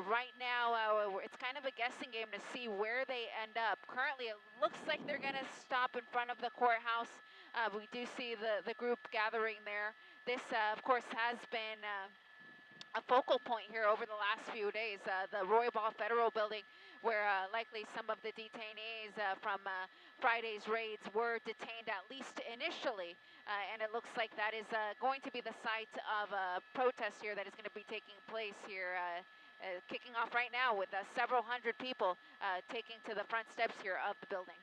Right now, it's kind of a guessing game to see where they end up. Currently, it looks like they're going to stop in front of the courthouse. We do see the group gathering there. This, of course, has been a focal point here over the last few days. The Roy Ball Federal Building, where likely some of the detainees from Friday's raids were detained, at least initially. And it looks like that is going to be the site of a protest here that is going to be taking place here. Kicking off right now with several hundred people taking to the front steps here of the building.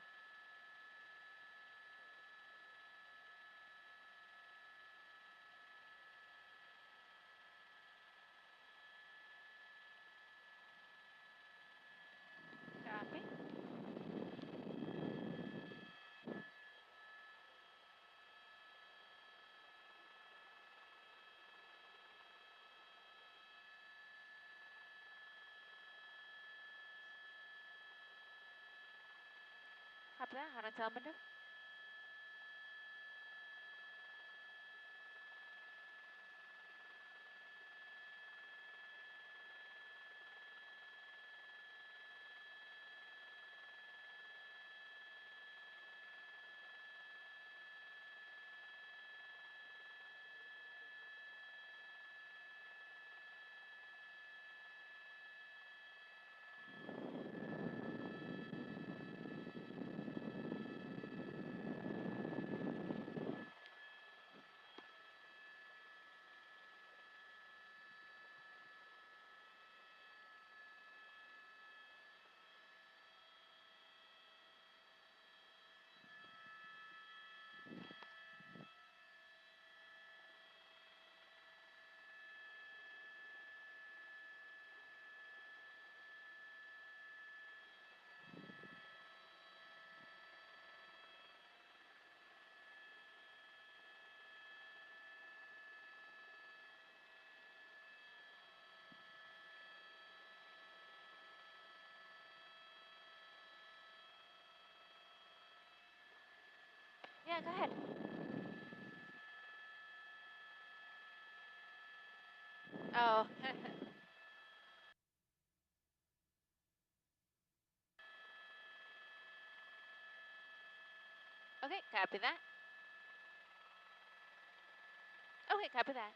Copy. Copy that. Outnumbered. Yeah, go ahead. Oh, Okay, copy that. Okay, copy that.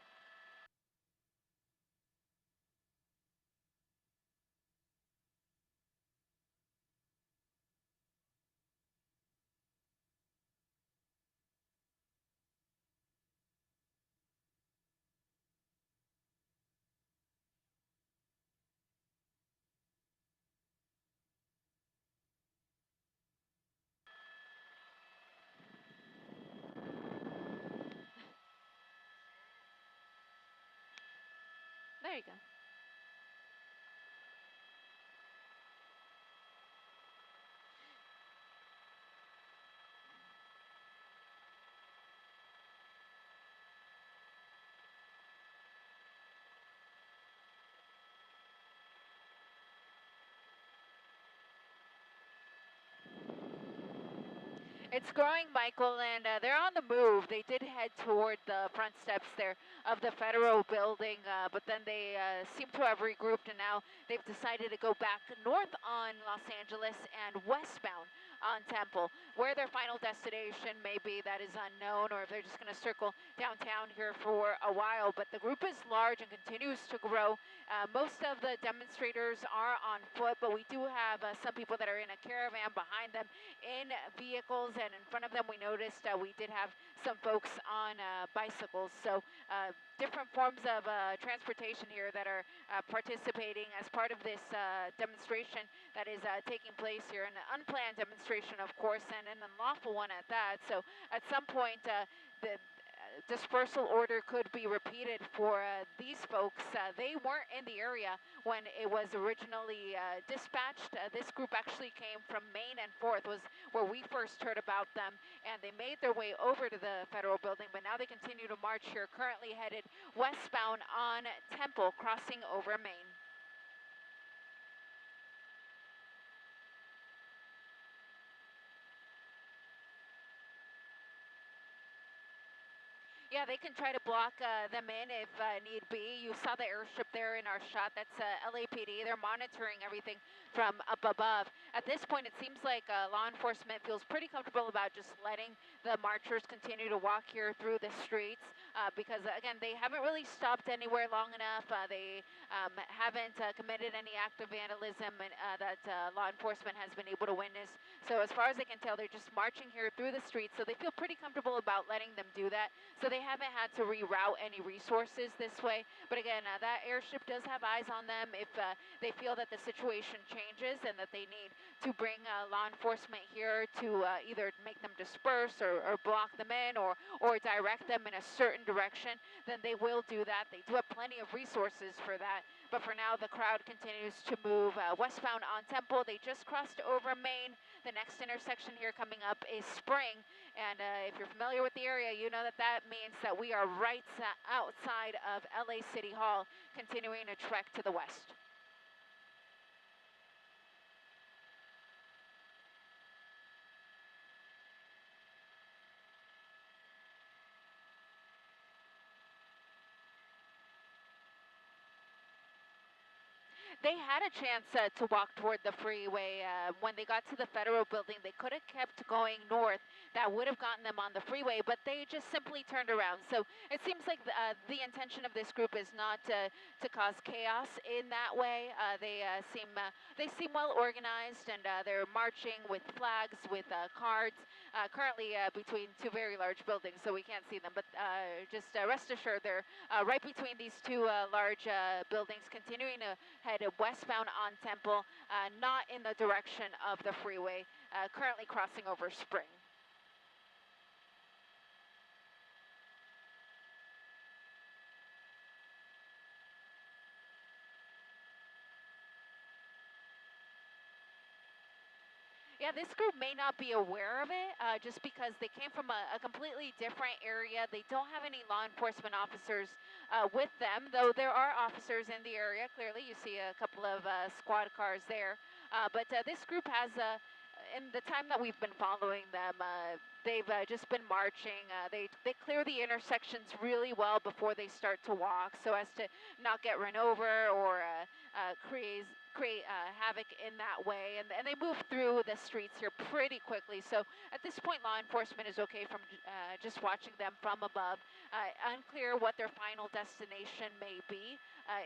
There you go. It's growing, Michael, and they're on the move. They did head toward the front steps there of the federal building, but then they seem to have regrouped, and now they've decided to go back north on Los Angeles and westbound on Temple. Where their final destination may be, that is unknown, or if they're just going to circle downtown here for a while. But the group is large and continues to grow. Most of the demonstrators are on foot, but we do have some people that are in a caravan behind them in vehicles, and in front of them we noticed we did have some folks on bicycles. So different forms of transportation here that are participating as part of this demonstration that is taking place here. An unplanned demonstration, of course, and an unlawful one at that. So at some point, the dispersal order could be repeated for these folks. They weren't in the area when it was originally dispatched. This group actually came from Maine and Fourth, was where we first heard about them, and they made their way over to the federal building, but now they continue to march here, currently headed westbound on Temple, crossing over Maine. Yeah, they can try to block them in if need be. You saw the airstrip there in our shot. That's LAPD. They're monitoring everything from up above. At this point, it seems like law enforcement feels pretty comfortable about just letting the marchers continue to walk here through the streets because, again, they haven't really stopped anywhere long enough. They haven't committed any act of vandalism that law enforcement has been able to witness. So as far as I can tell, they're just marching here through the streets, so they feel pretty comfortable about letting them do that. So they haven't had to reroute any resources this way. But again, that airstrip does have eyes on them if they feel that the situation changes and that they need to bring law enforcement here to either make them disperse or block them in or direct them in a certain direction, then they will do that. They do have plenty of resources for that. But for now, the crowd continues to move westbound on Temple. They just crossed over Maine. The next intersection here coming up is Spring. And if you're familiar with the area, you know that that means that we are right outside of LA City Hall, continuing to trek to the west. They had a chance to walk toward the freeway. When they got to the federal building, they could have kept going north. That would have gotten them on the freeway, but they just simply turned around. So it seems like the intention of this group is not to cause chaos in that way. They seem well organized, and they're marching with flags, with cards. Currently between two very large buildings, so we can't see them. But just rest assured, they're right between these two large buildings, continuing to head westbound on Temple, not in the direction of the freeway, currently crossing over Spring. Yeah, this group may not be aware of it just because they came from a completely different area. They don't have any law enforcement officers with them, though there are officers in the area. Clearly, you see a couple of squad cars there. But this group has, in the time that we've been following them, they've just been marching. They clear the intersections really well before they start to walk so as to not get run over or create havoc in that way, and they move through the streets here pretty quickly. So at this point, law enforcement is okay from just watching them from above. Unclear what their final destination may be,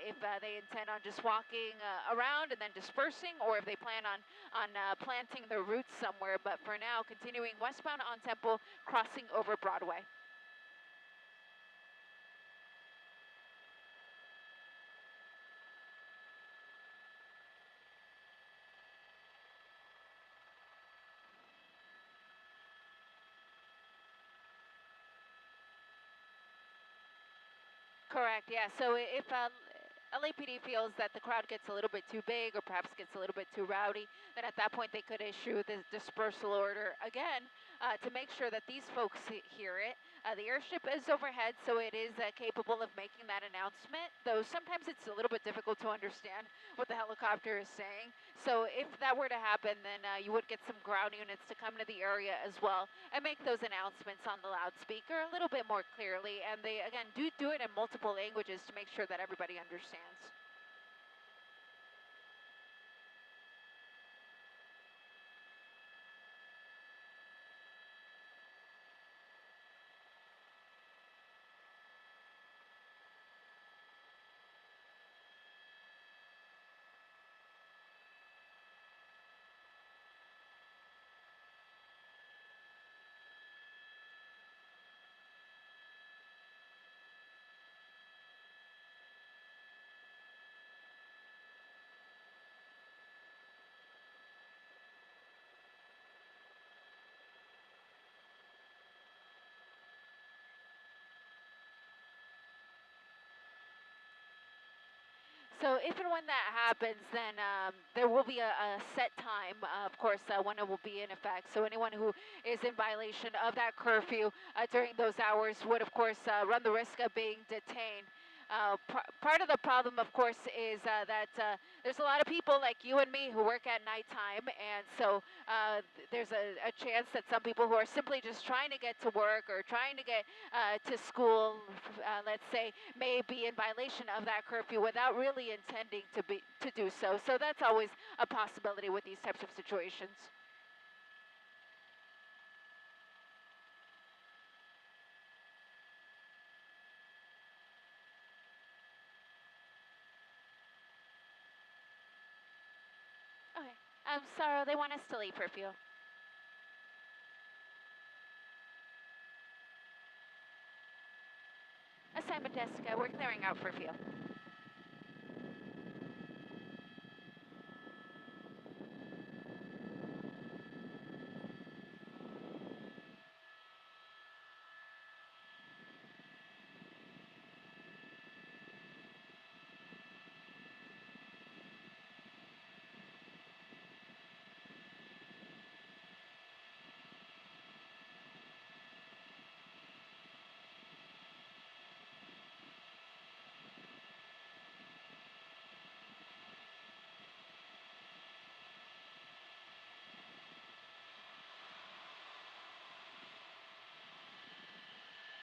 if they intend on just walking around and then dispersing, or if they plan on planting their roots somewhere. But for now, continuing westbound on Temple, crossing over Broadway. Correct, yeah. So if LAPD feels that the crowd gets a little bit too big or perhaps gets a little bit too rowdy, then at that point they could issue the dispersal order again to make sure that these folks hear it. The airship is overhead, so it is capable of making that announcement, though sometimes it's a little bit difficult to understand what the helicopter is saying. So if that were to happen, then you would get some ground units to come to the area as well and make those announcements on the loudspeaker a little bit more clearly. And they, again, do it in multiple languages to make sure that everybody understands. So if and when that happens, then there will be a set time, of course, when it will be in effect. So anyone who is in violation of that curfew during those hours would, of course, run the risk of being detained. Part of the problem, of course, is that there's a lot of people like you and me who work at nighttime, and so there's a chance that some people who are simply just trying to get to work or trying to get to school, let's say, may be in violation of that curfew without really intending to do so. So that's always a possibility with these types of situations. Okay. Sorry, they want us to leave curfew. Assignment desk, we're clearing out curfew.